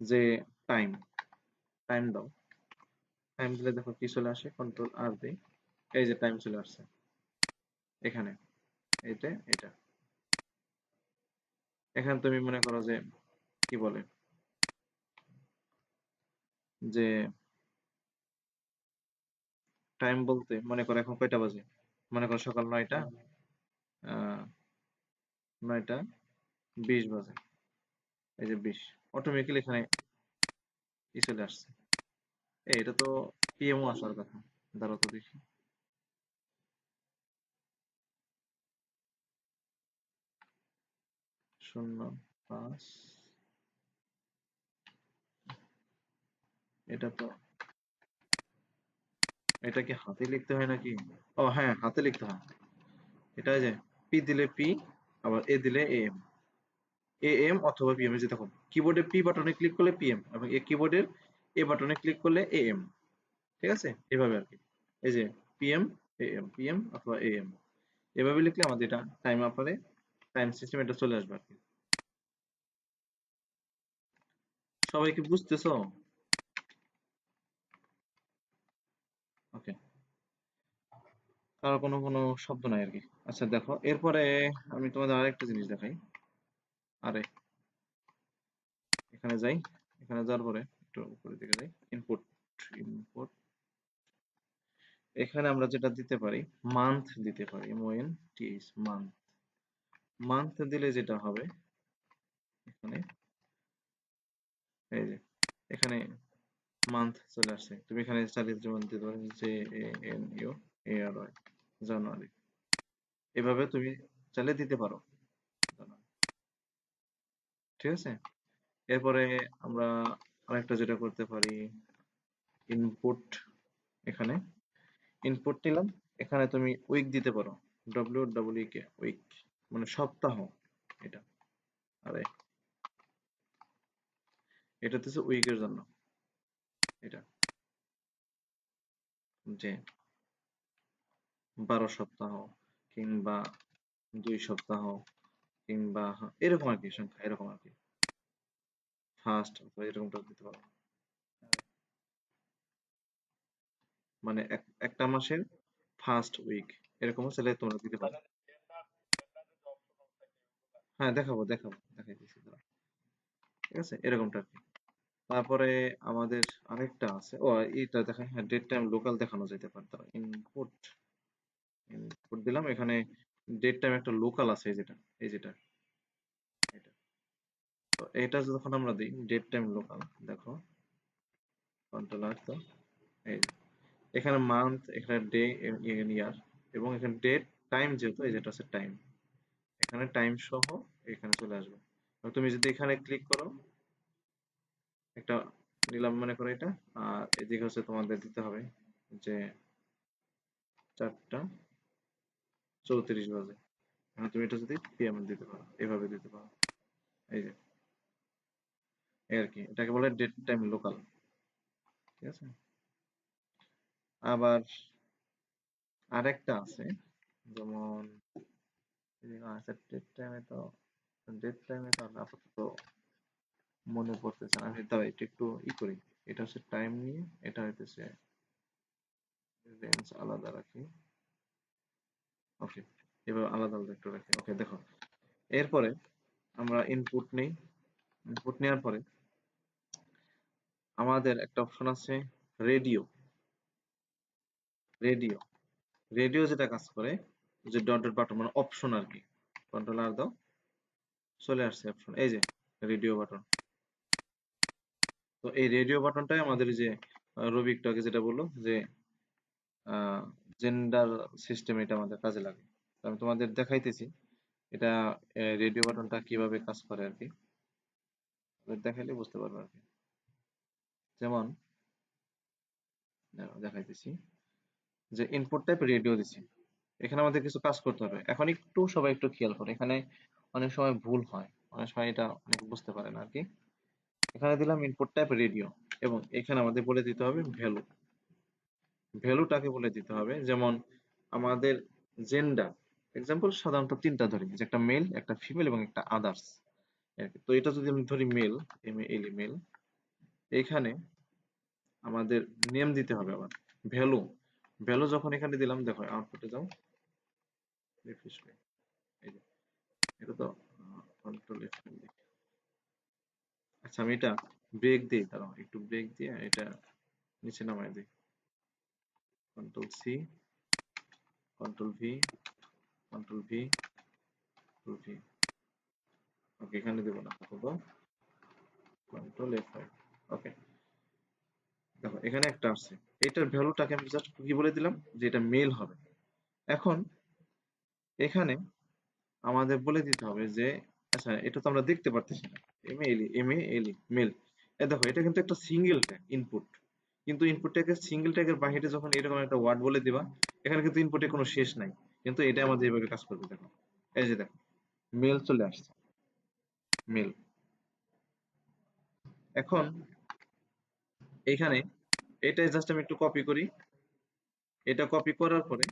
যে টাইম, টাইম দাও, টাইম দিলে দেখো কি চলে আসে, কন্ট্রোল আর দেই, এই যে টাইম চলে আসছে এখানে, এইটা এটা। এখানে তুমি মনে করো যে কি বলে যে টাইম বলতে মনে করো এখন কয়টা বাজে, মনে করো সকাল 9টা, 9টা 20 বাজে, এই যে 20, অটোমেটিক্যালি এখানে চলে আসছে। এটা তো পিএমও আসার কথা। দাঁড়াও তো দেখি। 05, এটা তো, এটা কি হাতে লিখতে হয় নাকি? ও হ্যাঁ, হাতে লিখতে হয়। এটা যে পি দিলে পি, আবার এ দিলে এম, এএম অথবা পিএম। এই যে দেখো, কিবোর্ডে পি বাটনে ক্লিক করলে পিএম এবং কিবোর্ডের এ বাটনে ক্লিক করলে এএম। ঠিক আছে, এভাবে আর কি। এই যে পিএম, এএম, পিএম অথবা এএম, এভাবে লিখলে আমাদের এটা টাইম আপারে টাইম সিস্টেম এটা চলে আসবে আর কি। সবাই কি বুঝতেছো? ওকে, কারো কোনো শব্দ নাই আর কি। আচ্ছা দেখো, এরপরে আমি তোমাদের আরেকটা জিনিস দেখাই। আরে এখানে যাই, এখানে যাওয়ার পরে একটু উপরের দিকে যাই, ইনপুট, ইনপুট, এখানে আমরা যেটা দিতে পারি, মান্থ দিতে পারি, MONTH, মান্থ। মান্থ দিলে যেটা হবে, এখানে এই যে এখানে মান্থ চলে আসছে। তুমি এখানে চালিয়ে যেমন দিতে পারো JANUARY, জানুয়ারি, এভাবে তুমি চালিয়ে দিতে পারো। ঠিক আছে, এরপরে আমরা আরেকটা যেটা করতে পারি, ইনপুট, এখানে ইনপুট নিলাম, এখানে তুমি উইক দিতে পারো, WWEK, উইক মানে সপ্তাহ। এটা, আরে এটা হচ্ছে উইকের জন্য, এটা যে 12 সপ্তাহ কিংবা 2 সপ্তাহ কিংবা এরকম আর কি, সংখ্যা এরকম আর কি, ফার্স্ট অথবা এরকমটা দিতে পারো। মানে একটা মাসের ফার্স্ট উইক, এরকমও চাইলে তোমরা দিতে পারো। হ্যাঁ দেখাবো, দেখাই দিচ্ছি দাঁড়াও। ঠিক আছে, এরকমটা আর কি। তারপরে আমাদের আরেকটা আছে, ও এইটা দেখাই, হ্যাঁ ডেট টাইম লোকাল দেখানো যেতে পারে। তারা ইনপুট, ইনপুট দিলাম, এখানে ডেট টাইম একটা লোকাল আছে, এই যেটা, এই যেটা, এটা। তো এটা যখন আমরা দিই ডেট টাইম লোকাল, দেখো কন্ট্রোলার, তো এই যে, এখানে মান্থ, এখানে ডে, ইয়ার, এবং এখানে ডেট টাইম, যেহেতু এই যেটা আছে টাইম, এখানে টাইম সহ এখানে চলে আসবে। আর তুমি যদি এখানে ক্লিক করো, একটা নিলাম মনে করো এটা, আর এদিকে হচ্ছে তোমাদের দিতে হবে যে 4টা 34 বাজে, এখন তুমি এটা যদি পিএম দিতে পারো, এভাবে দিতে পারো। এই যে, এই আর কি, এটাকে বলে ডেট টাইম লোকাল। ঠিক আছে, আবার আরেকটা আছে, যেমন আচ্ছা, ডেট টাইমে তো আপাতত মনে পড়তেছে না, আমি তাও এটা একটু করি। এটা হচ্ছে টাইম নিয়ে, এটা হইতেছে রেঞ্জ আলাদা রাখি। ওকে, এবার আলাদা আলাদা একটু রাখি। ওকে দেখো, এরপরে আমরা ইনপুট নেই, ইনপুট নেওয়ার পরে আমাদের একটা অপশন আছে, রেডিও। রেডিও, রেডিও যেটা কাজ করে, যে ডট ডট বাটন মানে অপশন আর কি, কন্ট্রোল আর দাও, চলে আসছে অপশন, এই যে রেডিও বাটন। তো এই রেডিও বাটনটাই আমাদের যে রবি একটু আগে যেটা বললো যে জেন্ডার সিস্টেম, এটা আমাদের কাজে লাগে। তো আমি তোমাদের দেখাইতেছি এটা, রেডিও বাটনটা কিভাবে কাজ করে আর কি, দেখাইলে বুঝতে পারবে আর কি। যেমন দেখাইতেছি যে ইনপুট টাইপ রেডিও দিছি, এখানে আমাদের কিছু কাজ করতে হবে। এখন একটু সবাই একটু খেয়াল করে, এখানে অনেক সময় ভুল হয়, অনেক সময় এটা অনেকে বুঝতে পারে না আর কি। এখানে দিলাম ইনপুট টাইপ রেডিও, এবং এখানে আমাদের বলে দিতে হবে ভ্যালু, ভ্যালুটাকে বলে দিতে হবে। যেমন আমাদের জেন্ডার, এক্সাম্পল সাধারণত 3টা ধরি, যে একটা মেল, একটা ফিমেল এবং একটা আদার্স। তো এটা যদি আমি ধরি মেল, MALE মেল, এখানে আমাদের নেম দিতে হবে। আবার ভ্যালু, ভ্যালু যখন এখানে দিলাম, দেখো আউটপুটে যাও, রিফ্রেশ করি, এই যে এটা তো কন্ট্রোল F দিই। আচ্ছা আমি এটা ব্রেক দিই, দাঁড়াও একটু ব্রেক দিয়ে এটা নিচে নামাই দিই। Control C, control V, control V, control V. Okay, এখানে দেবো না, দেবো কন্ট্রোল F5। ওকে, দেখো এখানে একটা আসছে, এটার ভ্যালুটাকে আমি জাস্ট কি বলে দিলাম যে এটা মেল হবে। এখন এখানে আমাদের বলে দিতে হবে যে আচ্ছা, এটা তো আমরা দেখতে পারতেছি না, M A L E mail. দেখো এটা কিন্তু একটা সিঙ্গেল ট্যাগ ইনপুট, কিন্তু ইনপুট ট্যাগের সিঙ্গেল ট্যাগের বাইরে যখন এরকম একটা ওয়ার্ড বলে দিবা, এখানে কিন্তু ইনপুটে কোনো শেষ নাই, কিন্তু এটা আমাদের এইভাবে কাজ করবে। দেখো এই যে দেখো মেল চলে আসছে, মেল। এখন এখানে এটাই জাস্ট আমি একটু কপি করি, এটা কপি করার পরে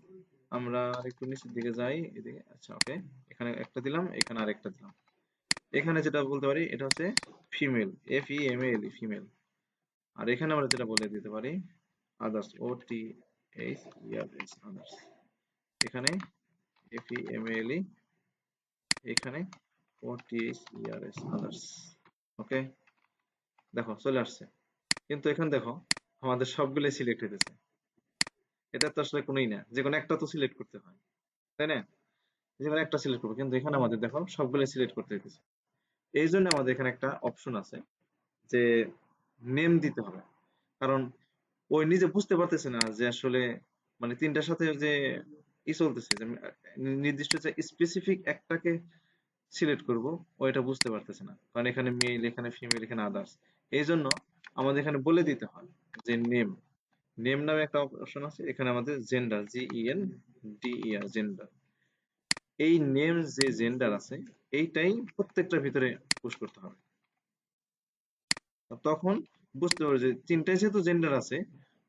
আমরা একটু নিচের দিকে যাই, এদিকে। আচ্ছা ওকে, এখানে একটা দিলাম, এখানে আরেকটা দিলাম। এখানে যেটা বলতে পারি এটা হচ্ছে ফিমেল, FEMALE ফিমেল। আর এখানে আমরা যেটা বলে দিতে পারি আদার্স, OTHERS আদার্স। এখানে FEMALE, এখানে OTHERS আদার্স। ওকে, দেখো চলে আসছে। কিন্তু এখন দেখো আমাদের সবগুলো সিলেক্ট হইতেছে, এটা তো আসলে কোনোই না, যে কোনো একটা তো সিলেক্ট করতে হয়, তাই না? যে কোনো একটা সিলেক্ট করবো, কিন্তু এখানে আমাদের দেখো সবগুলো সিলেক্ট করতে হইতেছে। এই জন্য আমাদের এখানে একটা অপশন আছে যে নেম দিতে হবে। কারণ ওই নিজে বুঝতে পারতেছে না যে আসলে মানে তিনটার সাথে যে চলতেছে, যে নির্দিষ্ট যে স্পেসিফিক একটাকে সিলেক্ট করব, ও এটা বুঝতে পারতেছে না, কারণ এখানে মেল, এখানে ফিমেল, এখানে আদার্স। এই জন্য আমাদের এখানে বলে দিতে হয় যে নেম, নেম নামে একটা অপশন আছে, এখানে আমাদের জেন্ডার, GENDER জেন্ডার, এই নেম যে জেন্ডার আছে এইটাই প্রত্যেকটার ভিতরে পুশ করতে হবে। তখন বুঝতে পারবে যে তিনটায় যেহেতু জেন্ডার আছে,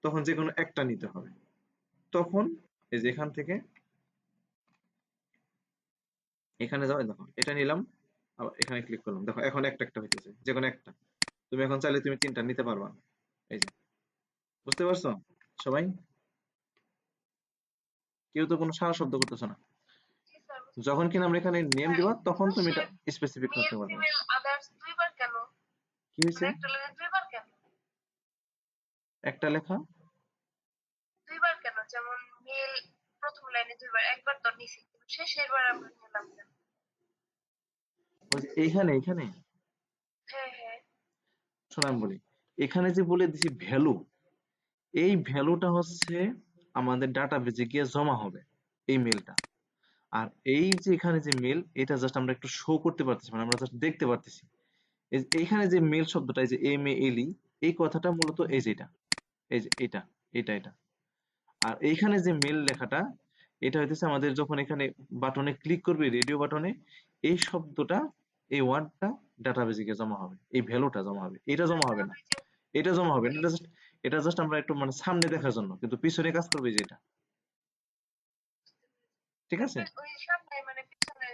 তখন যে কোনো একটা নিতে হবে। তখন এই যে এখান থেকে এখানে যাও, দেখো এটা নিলাম, আবার এখানে ক্লিক করলাম, দেখো এখন একটা একটা হইতেছে, যে কোনো একটা। তুমি এখন চাইলে তুমি তিনটা নিতে পারবা। এই যে, বুঝতে পারছো সবাই? কেউ তো কোনো সারা শব্দ করতেছো না। জি স্যার, বুঝতে যখন পারছি। কিনা আমরা এখানে নেম স্যার দিবা, তখন কিন্তু তুমি সে এটা স্পেসিফিক মেল করতে পারবে। ফিমেল আদার্স দুইবার কেন? কি হয়েছে? মানে একটা লাইনে দুইবার কেন? একটা লেখা দুইবার কেন? যেমন মেল প্রথম লাইনে দুইবার, একবার তো নিছি, কিন্তু শেষের বার আমরা নিলাম কেন? ওই যে এইখানে এইখানে হ্যাঁ হ্যাঁ। শোনো আমি বলি, এখানে যে বলে দিছি ভ্যালু, এই ভ্যালুটা হচ্ছে আমাদের ডাটাবেজে গিয়ে জমা হবে, এই মেলটা। আর এই যে এখানে যে মেল, এটা জাস্ট আমরা একটু শো করতে পারতেছি, মানে আমরা জাস্ট দেখতে পারতেছি। এইখানে যে মেল শব্দটা, এই যে MALE, এই কথাটা মূলত এই যে এটা, এই যে এটা, এটা। আর এইখানে যে মেল লেখাটা, এটা হইতেছে আমাদের যখন এখানে বাটনে ক্লিক করবে, রেডিও বাটনে, এই শব্দটা, এই ওয়ার্ডটা ডাটাবেজে গিয়ে জমা হবে, এই ভ্যালুটা জমা হবে, এটা জমা হবে স্যার না। ওই যে এটা জমা হবে না, ওই এটা জাস্ট আমরা একটু মানে সামনে দেখার জন্য, কিন্তু পিছনে কাজ করবে যে এটা। ঠিক আছে? ওই সামনে মানে পিছনে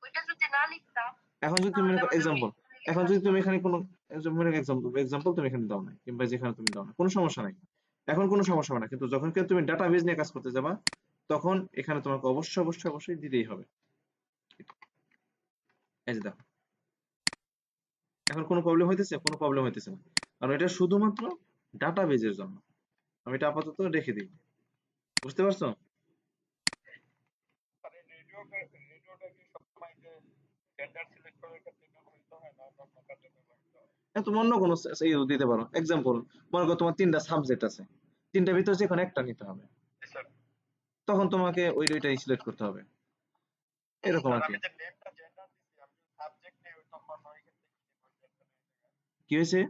ওইটা যদি না লিখতাম, এখন যদি তুমি তাহলে মনে করো আমাদের এক্সাম্পল, মানে এখন লেখা যদি আসতো তুমি না। এখানে কোনো মনে এক্সাম্পল তুমি এখানে দাও না, কিংবা যেখানে তুমি দাও না, কোনো সমস্যা নাই, এখন কোনো সমস্যা হবে না। কিন্তু যখন কেউ তুমি ডাটাবেজ নিয়ে কাজ করতে যাবা, তখন এখানে তোমাকে অবশ্যই দিতেই হবে। এই যে দেখো, এখন কোনো প্রবলেম হইতেছে? কোনো প্রবলেম হইতেছে না, কারণ এটা শুধুমাত্র ডাটাবেজের জন্য। আমি এটা আপাতত রেখে দিই। বুঝতে পারছো? মানে রেডিওটা কি সবসময় যে জেন্ডার সিলেক্ট করার ক্ষেত্রে ব্যবহৃত হয় না, অন্য কাজে ব্যবহৃত হয়? তুমি অন্য কোনো দিতে পারো। এক্সাম্পল, মনে করো তোমার তিনটা সাবজেক্ট আছে, তিনটার ভিতরে যে কোনো একটা নিতে হবে, জি স্যার। তখন তোমাকে ওই দুইটাই সিলেক্ট করতে হবে, এরকম স্যার আর কি। আমি যে নেমটা জেন্ডার দিছি, আমি যদি সাবজেক্ট নেই ওই তখন ওই ক্ষেত্রে কি দিব gender এর জায়গায়? কি হয়েছে?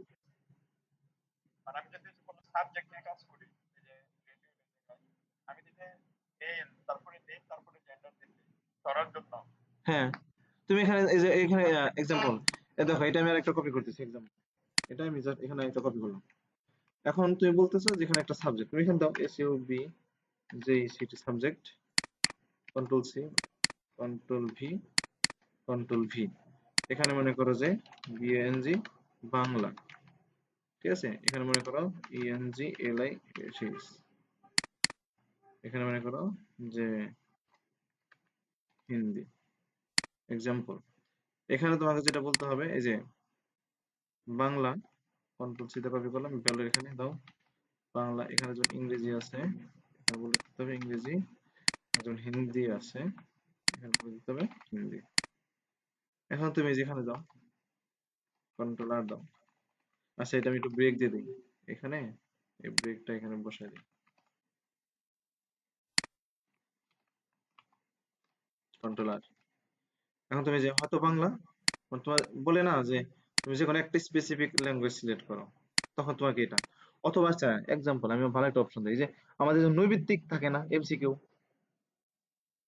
মানে আমি যদি কোনো সাবজেক্ট নিয়ে কাজ করি, এই যে রেডিও জায়গায়, আমি দিতে মেল তারপরে নেম তারপরে জেন্ডার দিছি ধরার জন্য। হ্যাঁ, তুমি এখানে এই যে এখানে এক্সাম্পল, দেখো এটা আমি আর একটা কপি করতেছি এক্সাম্পল, এটা আমি জাস্ট এখানে একটা কপি করলাম। এখন তুমি বলতেছো যেখানে একটা সাবজেক্ট, তুমি এখানে দাও SUB, যে city subject, control C, control V, control V। এখানে মনে করো যে BNG বাংলা, ঠিক আছে? এখানে মনে করো ENGLI সিরিজ, এখানে মনে করো যে হিন্দি এক্সাম্পল। এখানে তোমাকে যেটা বলতে হবে, এই যে বাংলা, কন্ট্রোল C তে কপি করলাম, বেলের এখানে দাও বাংলা, এখানে যে ইংরেজি আছে এখানে বলে দিতে হবে ইংরেজি, যেমন হিন্দি আছে এখানে বলে দিতে হবে হিন্দি। এখন তুমি যেখানে যাও কন্ট্রোল আর দাও। আচ্ছা এটা আমি একটু ব্রেক দিয়ে দিই এখানে, এই ব্রেকটা এখানে বসাই দিই, কন্ট্রোল আর। এখন তুমি যে হয়তো বাংলা, তোমার বলে না যে তুমি যে কোনো একটা স্পেসিফিক ল্যাঙ্গুয়েজ সিলেক্ট করো, তখন তোমাকে এটা, অথবা আচ্ছা এক্সাম্পল আমি ভালো একটা অপশন দিই, যে আমাদের যে নৈবিত্তিক থাকে না এমসিকিউ,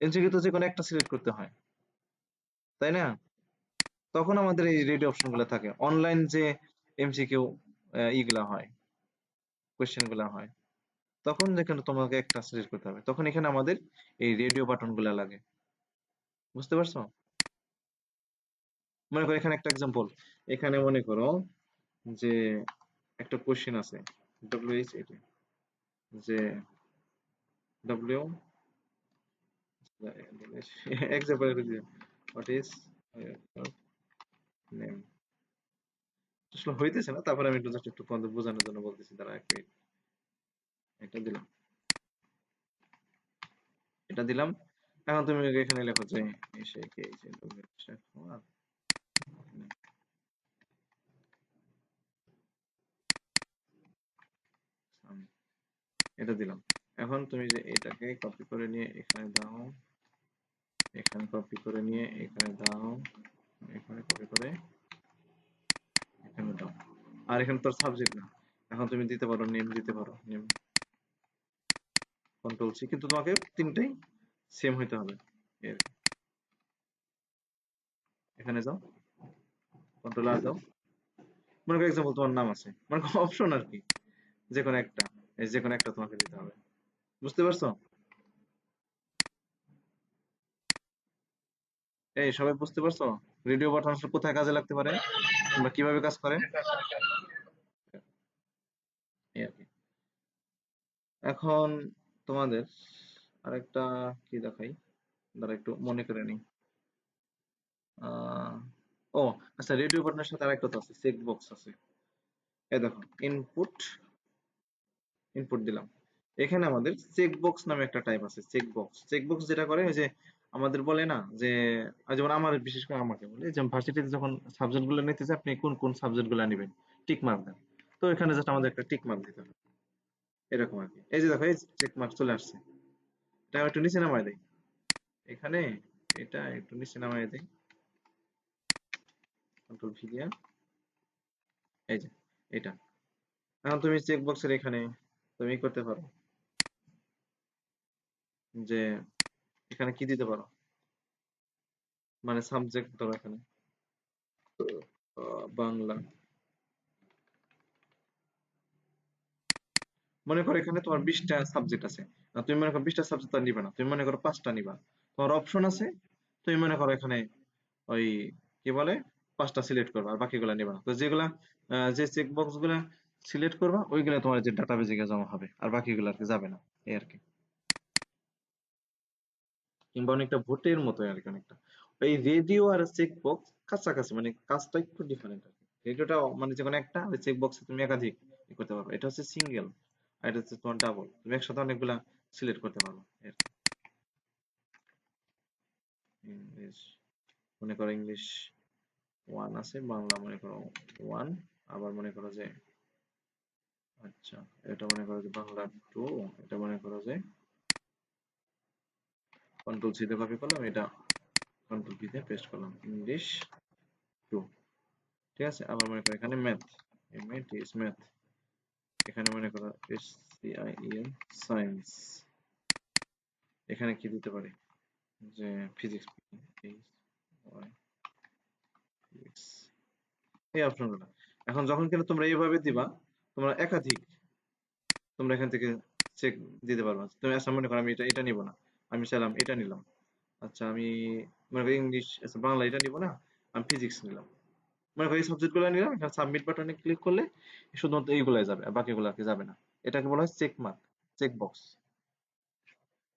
এমসিকিউ তো যে কোনো একটা সিলেক্ট করতে হয়, তাই না? তখন আমাদের এই রেডি অপশন গুলো থাকে। অনলাইন যে এমসিকিউ ইগুলা হয়, কোয়েশ্চেন গুলা হয়, তখন যেখানে তোমাকে একটা সিলেক্ট করতে হবে, তখন এখানে আমাদের এই রেডিও বাটন গুলা লাগে। বুঝতে পারছো? মনে করো এখানে একটা এক্সাম্পল, এখানে মনে করো যে একটা কোশ্চেন আছে ডব্লিউএইচ এটি, যে W example what is name, আসলে হইতেছে না, তারপরে আমি একটু জাস্ট একটু তোমাদের বোঝানোর জন্য বলতেছি, দাঁড়া এক মিনিট। এটা দিলাম, এটা দিলাম। এখন তুমি এখানে লেখো যে এসে কে এসে এটা দিলাম। এখন তুমি যে এটাকে কপি করে নিয়ে এখানে দাও, এখানে কপি করে নিয়ে এখানে দাও, এখানে কপি করে এখানে দাও। আর এখানে তোর সাবজেক্ট না, এখন তুমি দিতে পারো নেম, দিতে পারো নেম, কন্ট্রোল সি, কিন্তু তোমাকে তিনটাই সেম হইতে হবে। এর এখানে যাও, কন্ট্রোল আর দাও। মনে করো এক্সাম্পল তোমার নাম আছে, মানে অপশন আর কি, যে কোনো একটা, এই যে কোনো একটা তোমাকে দিতে হবে। বুঝতে পারছো? এই সবাই বুঝতে পারছো রেডিও বাটন আসলে কোথায় কাজে লাগতে পারে বা কিভাবে কাজ করে? এই আর কি। এখন তোমাদের আরেকটা কি দেখাই, দাঁড়া একটু মনে করে নিই। আহ, ও আচ্ছা, রেডিও বাটনের সাথে আরেকটা তো আছে, চেক বক্স আছে। এই দেখো, ইনপুট, ইনপুট দিলাম, এখানে আমাদের চেক বক্স নামে একটা টাইপ আছে। চেক বক্স, চেক বক্স যেটা করে ওই যে আমাদের বলে না যে, যেমন আমার, বিশেষ করে আমাকে বলে যে ভার্সিটিতে যখন সাবজেক্ট গুলো নিতে চাই, আপনি কোন কোন সাবজেক্ট গুলো নেবেন, টিক মার্ক দেন। তো এখানে জাস্ট আমাদের একটা টিক মার্ক দিতে হবে, এরকম আর কি। এই যে দেখো, এই চেক মার্ক চলে আসছে। এটা একটু নিচে নামায় দেয় এখানে, এটা একটু নিচে নামায় দেয়, কন্ট্রোল ভি দিয়া, এই যে এটা। এখন তুমি চেক বক্সের এখানে তুমি করতে পারো যে এখানে কি দিতে পারো, মানে সাবজেক্ট ধরো এখানে বাংলা। মনে করো এখানে তোমার 20টা সাবজেক্ট আছে, তুমি মনে করো 20টা সাবজেক্ট আর নিবা না, তুমি মনে করো 5টা নিবা, তোমার অপশন আছে। তুমি মনে করো এখানে ওই কি বলে 5টা সিলেক্ট করবা, আর বাকিগুলা নিবা না। তো যেগুলা যে চেক বক্স গুলা সিলেক্ট করবা ওইগুলা তোমার যে ডাটাবেজে গিয়ে জমা হবে, আর বাকিগুলো আর কি যাবে না, এই আর কি। কিংবা অনেকটা ভোটের মতো আর কি অনেকটা। এই রেডিও আর চেক বক্স কাছাকাছি, মানে কাজটা একটু ডিফারেন্ট আর কি। রেডিওটা মানে যে কোনো একটা, আর চেক বক্সে তুমি একাধিক করতে পারবে। এটা হচ্ছে সিঙ্গেল, আর এটা হচ্ছে তোমার ডাবল, তুমি একসাথে অনেকগুলা সিলেক্ট করতে পারো এর। ইংলিশ, মনে করো ইংলিশ 1 আছে, বাংলা মনে করো 1, আবার মনে করো যে আচ্ছা এটা মনে করো যে বাংলা 2, এটা মনে করো যে কন্ট্রোল সি তে কপি করলাম, এটা কন্ট্রোল ভি তে পেস্ট করলাম, ইংলিশ 2। ঠিক আছে, আবার মনে করো এখানে math, M A T S math, এখানে মনে করো S C I E N science, এখানে কি দিতে পারি যে ফিজিক্স, ফিজিক্স, এই অপশনগুলো। এখন যখন কিনা তোমরা এইভাবে দিবা, তোমরা একাধিক তোমরা এখান থেকে চেক দিতে পারবা। তুমি আচ্ছা মনে করো আমি এটা এটা নিব না, আমি চাইলাম এটা নিলাম। আচ্ছা আমি মনে করি ইংলিশ, আচ্ছা বাংলা এটা নিব না, আমি ফিজিক্স নিলাম। মনে করি এই সাবজেক্ট গুলো নিলাম, এখানে সাবমিট বাটনে ক্লিক করলে শুধুমাত্র এইগুলাই যাবে, আর বাকিগুলো আর কি যাবে না। এটাকে বলা হয় চেক মার্ক, চেক বক্স।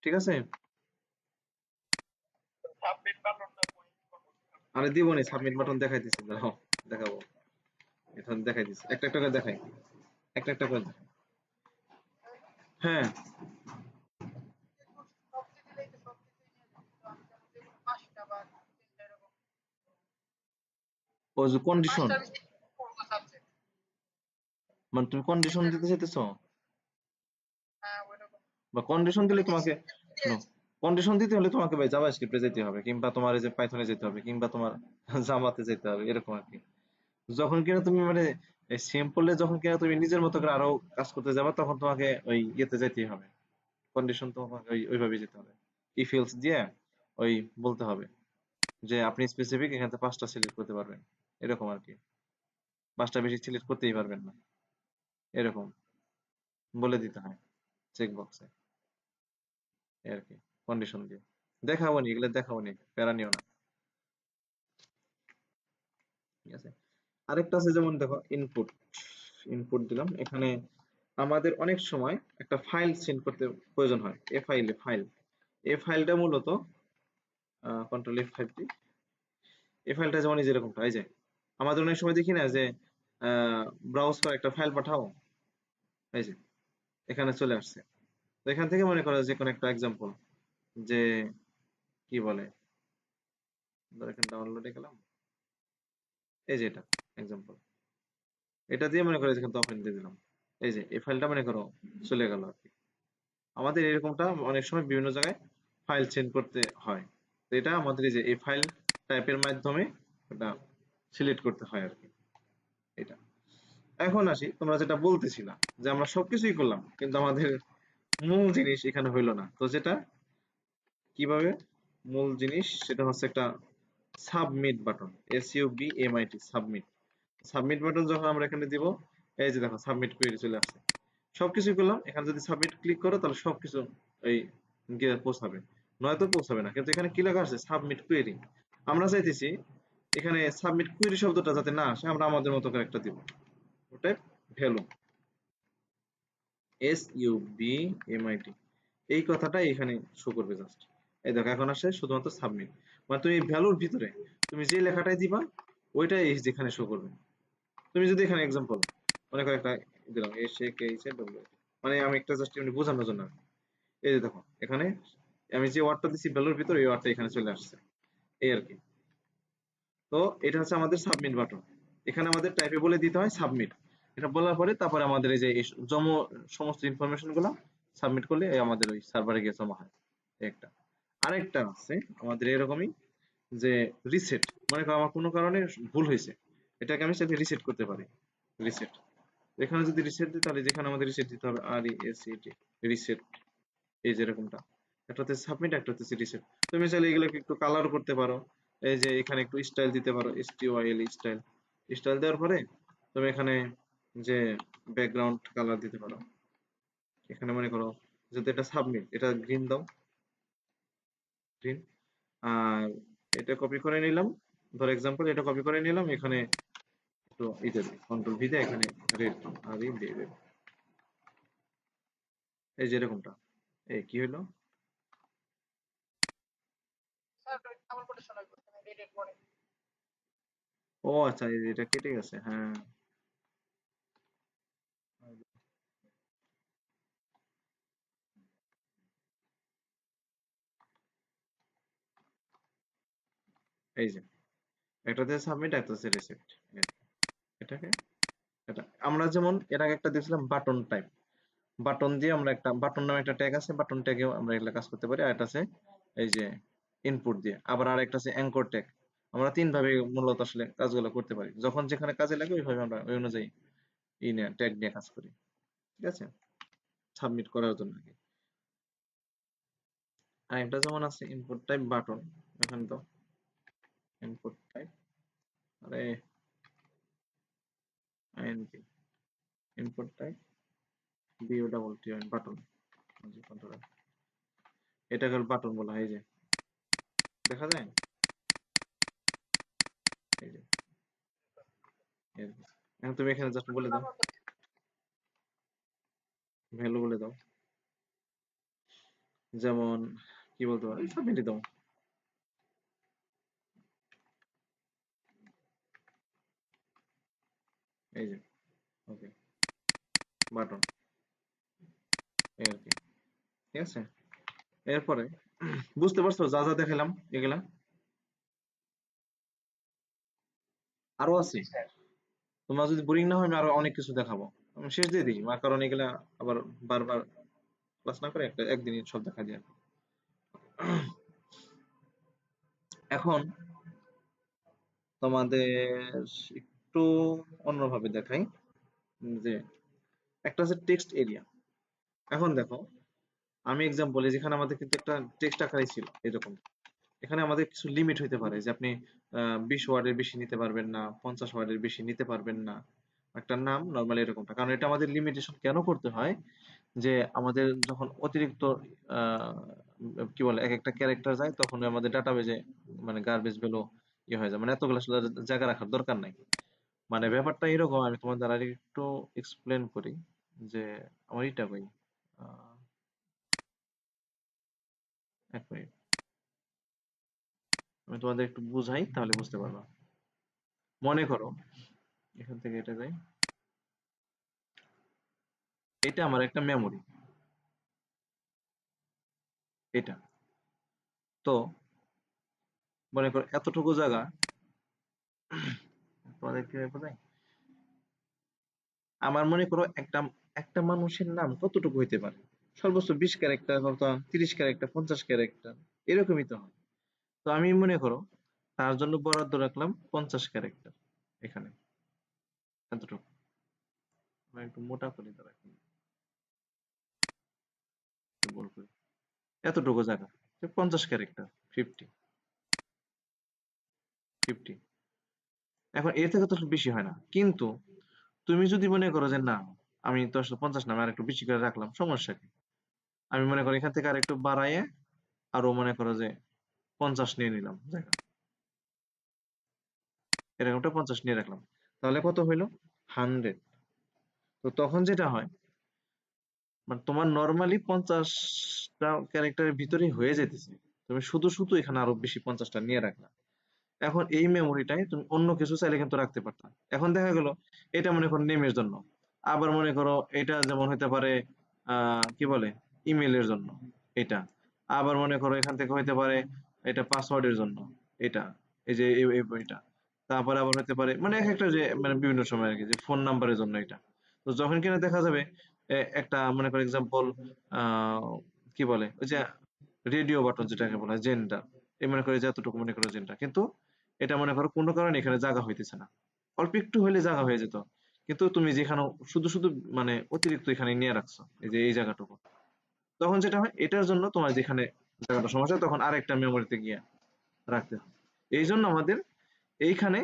ঠিক আছে? সাবমিট বাটনটা আরে দিব নি, সাবমিট বাটন দেখাই দিছি, দাঁড়াও দেখাবো, এখন দেখাই দিছি, একটা একটা করে দেখাই, একটা একটা করে দেখাই। হ্যাঁ, ও যে কন্ডিশন, পাঁচটা বিষয় পড়বো সাবজেক্ট। মানে তুমি কন্ডিশন দিতে চাইতেছো, হ্যাঁ ওইরকম। বা কন্ডিশন দিলে অনেকে তোমাকে, শোনো, কন্ডিশন দিতে হলে তোমাকে ভাই জাভাস্ক্রিপ্টে যেতে হবে, কিংবা তোমার এই যে পাইথনে যেতে হবে, কিংবা তোমার জাভাতে যেতে হবে, এরকম আর কি। যখন কিনা তুমি মানে সিম্পলে যখন কিনা তুমি নিজের মতো করে আরো কাজ করতে যাবে, তখন তোমাকে ওই ইয়েতে যেতেই হবে, কন্ডিশন তোমাকে ওইভাবে যেতে হবে, ইফ এলস দিয়ে ওই বলতে হবে যে আপনি স্পেসিফিক এখান থেকে 5টা সিলেক্ট করতে পারবেন, এরকম আর কি, 5টা বেশি সিলেক্ট করতেই পারবেন না, এরকম বলে দিতে হয় চেক বক্সে, আর কি, কন্ডিশন দিয়ে। দেখাবো নি, এগুলো দেখাবো নি, প্যারা নিও না, ঠিক আছে। আরেকটা আছে, যেমন দেখো ইনপুট, ইনপুট দিলাম এখানে, আমাদের অনেক সময় একটা ফাইল সেন্ড করতে প্রয়োজন হয়, এই ফাইলটা মূলত কন্ট্রোল F5 দি, এই ফাইলটা যেমন এই যে এরকমটা, এই যে আমাদের অনেক সময় দেখি না যে ব্রাউজ করে একটা ফাইল পাঠাও, এই যে এখানে চলে আসছে। তো এখান থেকে মনে করো যে কোনো একটা এক্সাম্পল, যে কি বলে, ধর এখানে ডাউনলোডে গেলাম, এই যে এটা এক্সাম্পল, এটা দিয়ে মনে করো যেখানে ওপেন দিয়ে দিলাম, এই যে এই ফাইলটা মনে করো চলে গেল আর কি। আমাদের এরকমটা অনেক সময় বিভিন্ন জায়গায় ফাইল সেন্ড করতে হয়, তো এটা আমাদের এই যে এই ফাইল টাইপের মাধ্যমে এটা সিলেক্ট করতে হয় আর কি, এটা। এখন আসি, তোমরা যেটা বলতেছিলা যে আমরা সবকিছুই করলাম কিন্তু আমাদের মূল জিনিস এখানে হইলো না, তো যেটা কিভাবে মূল জিনিস, সেটা হচ্ছে একটা submit button, SUBMIT, submit. Submit button যখন আমরা এখানে দিব, এই যে দেখো সাবমিট কোয়েরি চলে আসছে, সবকিছু করলাম, এখানে যদি সাবমিট ক্লিক করো তাহলে সবকিছু এই গিয়ে পৌঁছাবে, নয়তো পৌঁছাবে না। কিন্তু এখানে কি লেখা আছে, সাবমিট কোয়েরি, আমরা চাইতেছি এখানে সাবমিট কোয়েরি শব্দটা যাতে না আসে, আমরা আমাদের মতো করে একটা দিব, ওটা ভ্যালু, SUBMIT, এই কথাটা এখানে শো করবে জাস্ট। এই দেখো এখন আসে শুধুমাত্র সাবমিট, মানে তুমি ভ্যালুর ভিতরে তুমি যে লেখাটাই দিবা ওইটাই যেখানে শো করবে। তুমি যদি এখানে এক্সাম্পল মনে করো একটা দিলাম, SAKHW, মানে আমি একটা জাস্ট এমনি বোঝানোর জন্য, এই যে দেখো এখানে আমি যে ওয়ার্ডটা দিচ্ছি ভ্যালুর ভিতরে, এই ওয়ার্ডটা এখানে চলে আসছে, এই আর কি। তো এটা হচ্ছে আমাদের সাবমিট বাটন, এখানে আমাদের টাইপে বলে দিতে হয় সাবমিট, এটা বলার পরে তারপরে আমাদের এই যে এই সমস্ত ইনফরমেশন গুলো সাবমিট করলে এই আমাদের ওই সার্ভারে গিয়ে জমা হয়, এই একটা। আরেকটা আছে আমাদের এরকমই, যে রিসেট, মনে করো আমার কোনো কারণে ভুল হয়েছে, এটাকে আমি চাইলে রিসেট করতে পারি, রিসেট, এখানে যদি রিসেট দিই তাহলে যেখানে আমাদের রিসেট দিতে হবে, RESET, রিসেট, এই যে এরকমটা, একটা হচ্ছে সাবমিট, একটা হচ্ছে রিসেট। তুমি চাইলে এগুলোকে একটু কালার করতে পারো, এই যে এখানে একটু স্টাইল দিতে পারো, STYL, স্টাইল, স্টাইল দেওয়ার পরে তুমি এখানে যে ব্যাকগ্রাউন্ড কালার দিতে পারো, এখানে মনে করো যদি এটা সাবমিট, এটা গ্রিন দাও, গ্রিন। আর এটা কপি করে নিলাম, ধর এক্সাম্পল এটা কপি করে নিলাম, এখানে একটু এটা দিই, কন্ট্রোল ভি দিয়ে এখানে রেড, আর এই দিয়ে দেব, এই যে এরকমটা, এই কি হলো, স্যার আমার কথা শোনা করতে রেডের পরে। ও আচ্ছা, এই যে এটা কেটে গেছে, হ্যাঁ। এই যে একটা হচ্ছে সাবমিট, একটা হচ্ছে রিসিপ্ট, এটাকে, এটা আমরা যেমন এর আগে একটা দিয়েছিলাম বাটন টাইপ, বাটন দিয়ে আমরা একটা বাটন নামে একটা ট্যাগ আছে, বাটন ট্যাগেও আমরা এগুলা কাজ করতে পারি। আর একটা আছে এই যে ইনপুট দিয়ে, আবার আর একটা আছে অ্যাঙ্কর ট্যাগ। আমরা তিন ভাবে মূলত আসলে কাজগুলো করতে পারি, যখন যেখানে কাজে লাগে ওইভাবে আমরা ওই অনুযায়ী ই নিয়ে ট্যাগ নিয়ে কাজ করি, ঠিক আছে, সাবমিট করার জন্য আর কি। আর একটা যেমন আছে ইনপুট টাইপ বাটন, এখানে তো ইনপুট টাইপ, আরে INP, input type BUTT button, এটাকে বাটন বলা হয়, এই যে দেখা যায়, এই যে এই যে। এখন তুমি এখানে জাস্ট বলে দাও, ভ্যালু বলে দাও, যেমন কি বলতে পারো, সাবমিট দাও, এই যে ওকে বাটন, এই আর কি, ঠিক আছে। এরপরে বুঝতে পারছো যা যা দেখালাম এগুলা? আরো আছে। স্যার। তোমার যদি বোরিং না হয় আমি আরো অনেক কিছু দেখাবো। আমি শেষ দিয়ে দিই, কারণ এগুলা আবার বারবার ক্লাস না করে একদিনই সব দেখা যায়। এখন তোমাদের একটু অন্যভাবে দেখাই, যে একটা আছে টেক্সট এরিয়া। এখন দেখো, আমি এক্সাম্পল, যেখানে আমাদের কিন্তু একটা টেক্সট আকারে ছিল এরকম, এখানে আমাদের কিছু লিমিট হইতে পারে, যে আপনি 20 ওয়ার্ডের বেশি নিতে পারবেন না, 50 ওয়ার্ডের বেশি নিতে পারবেন না, একটা নাম নর্মালি এরকমটা। কারণ এটা আমাদের লিমিটেশন কেন করতে হয়, যে আমাদের যখন অতিরিক্ত আহ, কি বলে এক একটা ক্যারেক্টার যায়, তখন আমাদের ডাটাবেজে মানে গার্বেজ ভ্যালু ইয়ে হয়ে যায়, মানে এতগুলো আসলে জায়গা রাখার দরকার নাই। মানে ব্যাপারটা এরকম, আমি তোমাদের আর একটু এক্সপ্লেন করি, যে আমার এটা কই, আহ, এক মিনিট, আমি তোমাদের একটু বুঝাই তাহলে বুঝতে পারবা। মনে করো এখান থেকে এটা যাই, এটা আমার একটা মেমোরি, এটা। তো মনে করো এতটুকু জায়গা, তোমাদের কিভাবে বোঝাই, আমার মনে করো একটা একটা মানুষের নাম কতটুকু হইতে পারে, সর্বোচ্চ 20 ক্যারেক্টার, কত 30 ক্যারেক্টার, 50 ক্যারেক্টার, এরকমই তো হয়। তো আমি মনে করো তার জন্য বরাদ্দ রাখলাম 50 ক্যারেক্টার, এখানে এতটুকু। আমি একটু মোটা করে দাঁড়া, একটু বড় করি, এতটুকু জায়গা, 50 ক্যারেক্টার, 50 50। এখন এর থেকে তো আসলে বেশি হয় না, কিন্তু তুমি যদি মনে করো যে না, আমি তো আসলে 50 না, আমি আর একটু বেশি করে রাখলাম, সমস্যা কি? আমি মনে করি এখান থেকে আর একটু বাড়াইয়ে আরো মনে করো যে 50 নিয়ে নিলাম জায়গা, এরকমটা 50 নিয়ে রাখলাম, তাহলে কত হইলো? 100। তো তখন যেটা হয়, মানে তোমার নর্মালি 50টা ক্যারেক্টারের ভিতরেই হয়ে যেতেছে, তুমি শুধু শুধু এখানে আরো বেশি 50টা নিয়ে রাখলা। এখন এই মেমোরিটাই তুমি অন্য কিছু চাইলে কিন্তু রাখতে পারতা। এখন দেখা গেল এটা মনে করো নেমের জন্য, আবার মনে করো এটা যেমন হতে পারে কি বলে ইমেলের জন্য, এটা আবার মনে করো এখান থেকে হইতে পারে এটা পাসওয়ার্ডের জন্য, এটা এই যে এটা, তারপরে আবার হতে পারে মানে এক একটা যে মানে বিভিন্ন সময় আর কি, যে ফোন নাম্বারের জন্য এটা। তো যখন কিনা দেখা যাবে একটা মনে করো এক্সাম্পল কি বলে ওই যে রেডিও বাটন যেটাকে বলা হয় জেন্ডার, এই মনে করে যে এতটুকু মনে করো জেন্ডার, কিন্তু এটা মনে করো কোনো কারণে এখানে জায়গা হইতেছে না, অল্প একটু হইলে জায়গা হয়ে যেত, কিন্তু তুমি যেখানে শুধু শুধু মানে অতিরিক্ত এখানে নিয়ে রাখছো এই যে এই জায়গাটুকু, তখন যেটা হয় এটার জন্য তোমার যেখানে জায়গাটা সমস্যা, তখন আরেকটা মেমোরিতে গিয়ে রাখতে হয়। এই জন্য আমাদের এইখানে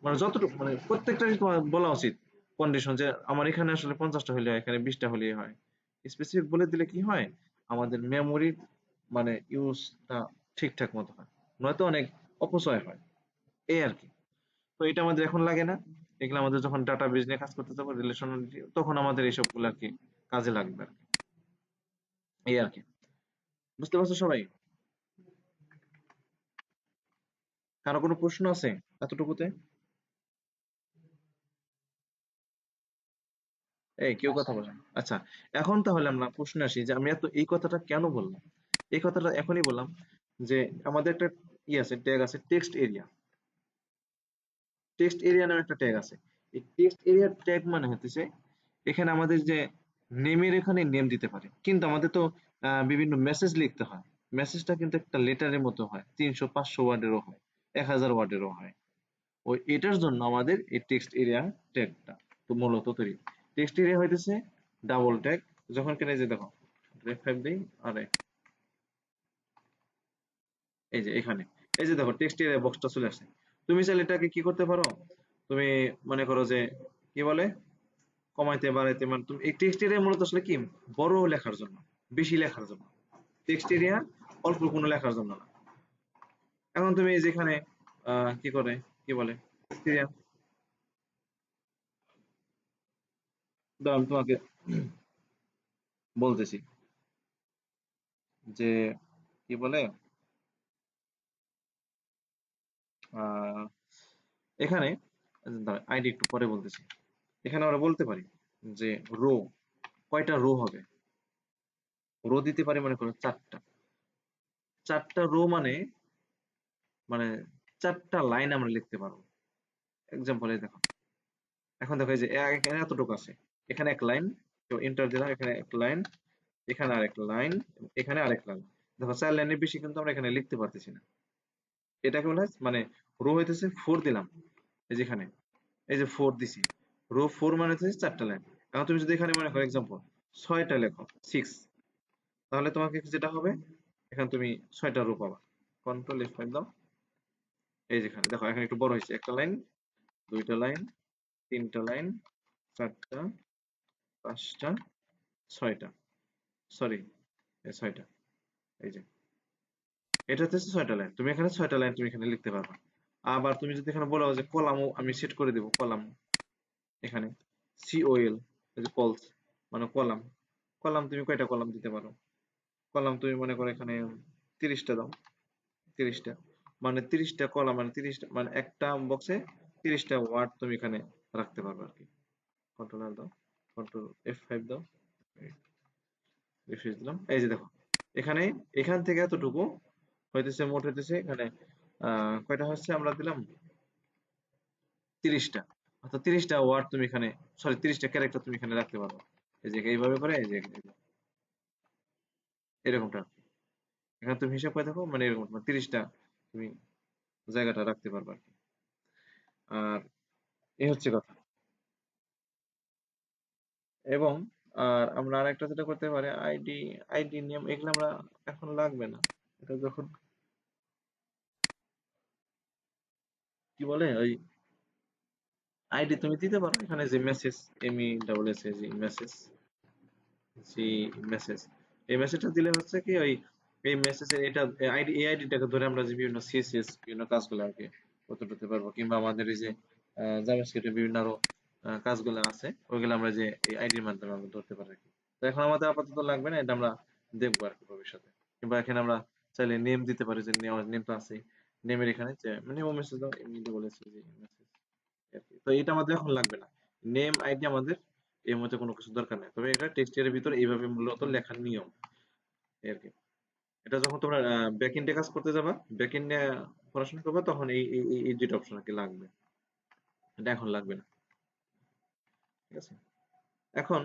মানে যতটুকু মানে প্রত্যেকটাই তোমার বলা উচিত কন্ডিশন, যে আমার এখানে আসলে 50টা হলে হয়, এখানে 20টা হলেই হয়। স্পেসিফিক বলে দিলে কি হয়, আমাদের মেমোরির মানে ইউজটা ঠিকঠাক মতো হয়, নয়তো অনেক অপচয় হয়, এই আর কি। তো এটা আমাদের এখন লাগে না, এগুলো আমাদের যখন ডাটা বেজ নিয়ে কাজ করতে যাবো রিলেশন, তখন আমাদের এইসবগুলো আর কি কাজে লাগবে আর কি, এই আর কি। বুঝতে পারছো সবাই? কারো কোনো প্রশ্ন আছে এতটুকুতে? এই কেউ কথা বলেন? আচ্ছা, এখন তাহলে আমরা প্রশ্নে আসি, যে আমি এত এই কথাটা কেন বললাম। এই কথাটা এখনই বললাম, যে আমাদের একটা আছে ট্যাগ আছে টেক্সট এরিয়া। টেক্সট এরিয়া নামে একটা ট্যাগ আছে। এই টেক্সট এরিয়ার ট্যাগ মানে হতেছে এখানে আমাদের যে নেমের এখানে নেম দিতে পারে, কিন্তু আমাদের তো বিভিন্ন মেসেজ লিখতে হয়। মেসেজটা কিন্তু একটা লেটারের মতো হয়, 300 500 ওয়ার্ডেরও হয়, 1000 ওয়ার্ডেরও হয়। ওই এটার জন্য আমাদের এই টেক্সট এরিয়া ট্যাগটা তো মূলত তৈরি। টেক্সট এরিয়া হইতেছে ডাবল ট্যাগ, যখন কিনা এই যে দেখো F5 দেই, আরে এই যে এখানে এই যে দেখো টেক্সট এরিয়া বক্সটা চলে আসে। তুমি চাইলে এটাকে কি করতে পারো, তুমি মনে করো যে কি বলে কমাইতে বাড়াইতে, মানে তুমি এই টেক্সট এরিয়া মূলত আসলে কি বড় লেখার জন্য, বেশি লেখার জন্য। টেক্সট এরিয়া অল্প কোনো লেখার জন্য না। এখন তুমি যেখানে কি করে কি বলে টেক্সট এরিয়া, দাও আমি তোমাকে বলতেছি, যে কি বলে আহ এখানে আইডি একটু পরে বলতেছি। এখানে আমরা বলতে পারি যে রো, কয়টা রো হবে, রো দিতে পারি মনে করো 4টা। 4টা রো মানে মানে 4টা লাইন আমরা লিখতে পারবো। এক্সাম্পল এই দেখো, এখন দেখো এই যে এখানে এতটুকু আছে, এখানে এক লাইন, তো এন্টার দিলাম, এখানে এক লাইন, এখানে আরেক লাইন, এখানে আরেক লাইন। দেখো 4 লাইনের বেশি কিন্তু আমরা এখানে লিখতে পারতেছি না। এটাকে বলা হয় মানে রো হইতেছে 4 দিলাম, এই যেখানে এই যে 4 দিছি, রো 4 মানে হচ্ছে 4টা লাইন। এখন তুমি যদি এখানে মনে করো এক্সাম্পল 6টা লেখো, 6, তাহলে তোমাকে যেটা হবে, এখানে তুমি 6টা রো পাবা। কন্ট্রোল F5 দাও, এই যেখানে দেখো এখানে একটু বড় হয়েছে, একটা লাইন, দুইটা লাইন, তিনটা লাইন, চারটা, পাঁচটা, ছয়টা, সরি, 6টা, এই যে এটা হচ্ছে 6টা লাইন। তুমি এখানে 6টা লাইন তুমি এখানে লিখতে পারবা। আবার তুমি যদি এখানে বলো যে কলামও আমি সেট করে দেবো, কলাম এখানে COL, এই যে কলস মানে কলাম, কলাম তুমি কয়টা কলাম দিতে পারো, কলাম তুমি মনে করো এখানে 30টা দাও, 30টা মানে 30টা কলাম মানে 30টা মানে একটা বক্সে 30টা ওয়ার্ড তুমি এখানে রাখতে পারবে আর কি। কন্ট্রোল আর দাও, কন্ট্রোল F5 দাও, রিফ্রেশ দিলাম, এই যে দেখো এখানে এখান থেকে এতটুকু হইতেছে, মোট হইতেছে এখানে কয়টা হচ্ছে আমরা দিলাম 30টা, অর্থাৎ 30টা ওয়ার্ড তুমি এখানে, সরি 30টা ক্যারেক্টার তুমি এখানে রাখতে পারো। এই যে এইভাবে করে, এই যে এরকমটা এখানে তুমি হিসাব করে দেখো, মানে এরকম 30টা তুমি জায়গাটা রাখতে পারবে আর কি। আর এই হচ্ছে কথা। এবং আর আমরা আরেকটা যেটা করতে পারি, আইডি নিয়ম এগুলো আমরা এখন লাগবে না, এটা যখন কি বলে ওই আইডি তুমি দিতে পারো এখানে, যে মেসেজ, MESSAG মেসেজ, জি মেসেজ, এই মেসেজটা দিলে হচ্ছে কি ওই এই মেসেজের এটা আইডি, এই আইডিটাকে ধরে আমরা যে বিভিন্ন CSS বিভিন্ন কাজগুলো আর কি করতে করতে পারবো, কিংবা আমাদের এই যে জাভাস্ক্রিপ্টের বিভিন্ন আরো কাজগুলো আছে ওইগুলো আমরা যে এই আইডির মাধ্যমে আমরা ধরতে পারি আর কি। তো এখন আমাদের আপাতত লাগবে না, এটা আমরা দেখবো আর কি ভবিষ্যতে। কিংবা এখানে আমরা চাইলে নেম দিতে পারি, যে নেম তো আছে, নেমের এখানে যে মানে ও মেসেজ দাও, এমনি বলেছে যে মেসেজ আর কি। তো এটা আমাদের এখন লাগবে না, নেম আইডি আমাদের এর মধ্যে কোনো কিছু দরকার নেই, তবে এটা টেক্সট এর ভিতরে এইভাবে মূলত লেখার নিয়ম এই আর কি। এটা যখন তোমরা ব্যাকএন্ডে কাজ করতে যাবা, ব্যাকএন্ডে পড়াশোনা করবা, তখন এই দুইটা অপশন আর কি লাগবে, এটা এখন লাগবে না, ঠিক আছে। এখন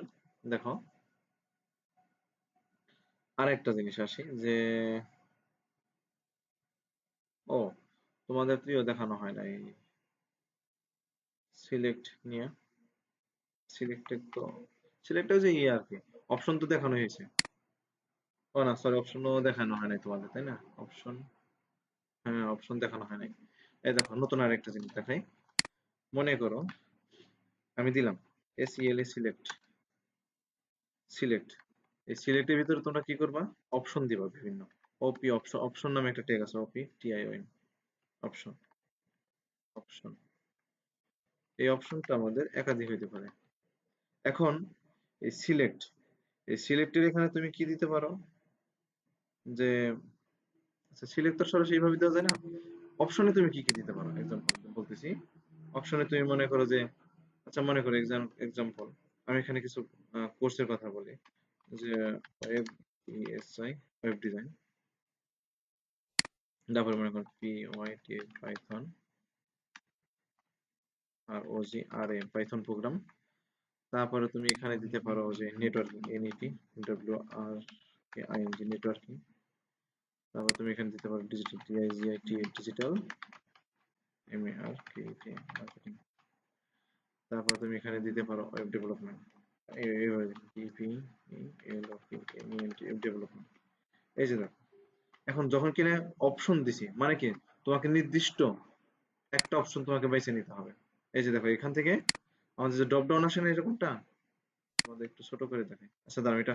দেখো আরেকটা জিনিস আসি যে, ও তোমাদের প্রিয় দেখানো হয় না এই সিলেক্ট নিয়ে, সিলেক্টেড তো, সিলেক্ট যে ইয়ে আর কি, অপশন তো দেখানো হয়েছে। ও না সরি, অপশনও দেখানো হয় নাই তোমাদের, তাই না? অপশন, হ্যাঁ অপশন দেখানো হয় নাই। এই দেখো নতুন আরেকটা জিনিস দেখাই, মনে করো আমি দিলাম SELE সিলেক্ট, সিলেক্ট, এই সিলেক্টের ভিতরে তোমরা কি করবা, অপশন দিবা বিভিন্ন, ওপি অপশন, অপশন নামে একটা ট্যাগ আছে, OPTION অপশন, অপশন, এই অপশনটা আমাদের একাধিক হইতে পারে। এখন এই সিলেক্ট, এই সিলেক্টের এখানে তুমি কি দিতে পারো, যে আচ্ছা সিলেক্ট তো সরাসরি এইভাবে দেওয়া যায় না, অপশনে তুমি কি কি দিতে পারো, এক্সাম্পল বলতেছি, অপশনে তুমি মনে করো যে, আচ্ছা মনে করো এক্সাম্পল আমি এখানে কিছু কোর্সের কথা বলি, যে ওয়েব ESI ওয়েব ডিজাইন, তারপরে মনে করো PYT পাইথন, আর OGRA পাইথন প্রোগ্রাম, তারপরে তুমি এখানে দিতে পারো যে নেটওয়ার্কিং, NET WRKING নেটওয়ার্কিং, তারপর তুমি এখানে দিতে পারো digital, DIGIT digital, MARKET marketing, তারপর তুমি এখানে দিতে পারো ওয়েব ডেভেলপমেন্ট, এইভাবে DPELOPMENT ওয়েব ডেভেলপমেন্ট। এই যে দেখো এখন যখন কিনা অপশন দিছি মানে কি, তোমাকে নির্দিষ্ট একটা অপশন তোমাকে বেছে নিতে হবে। এই যে দেখো এখান থেকে আমাদের যে ড্রপ ডাউন আসে না এরকমটা, আমাদের একটু ছোট করে দেখাই, আচ্ছা দাঁড়াও এটা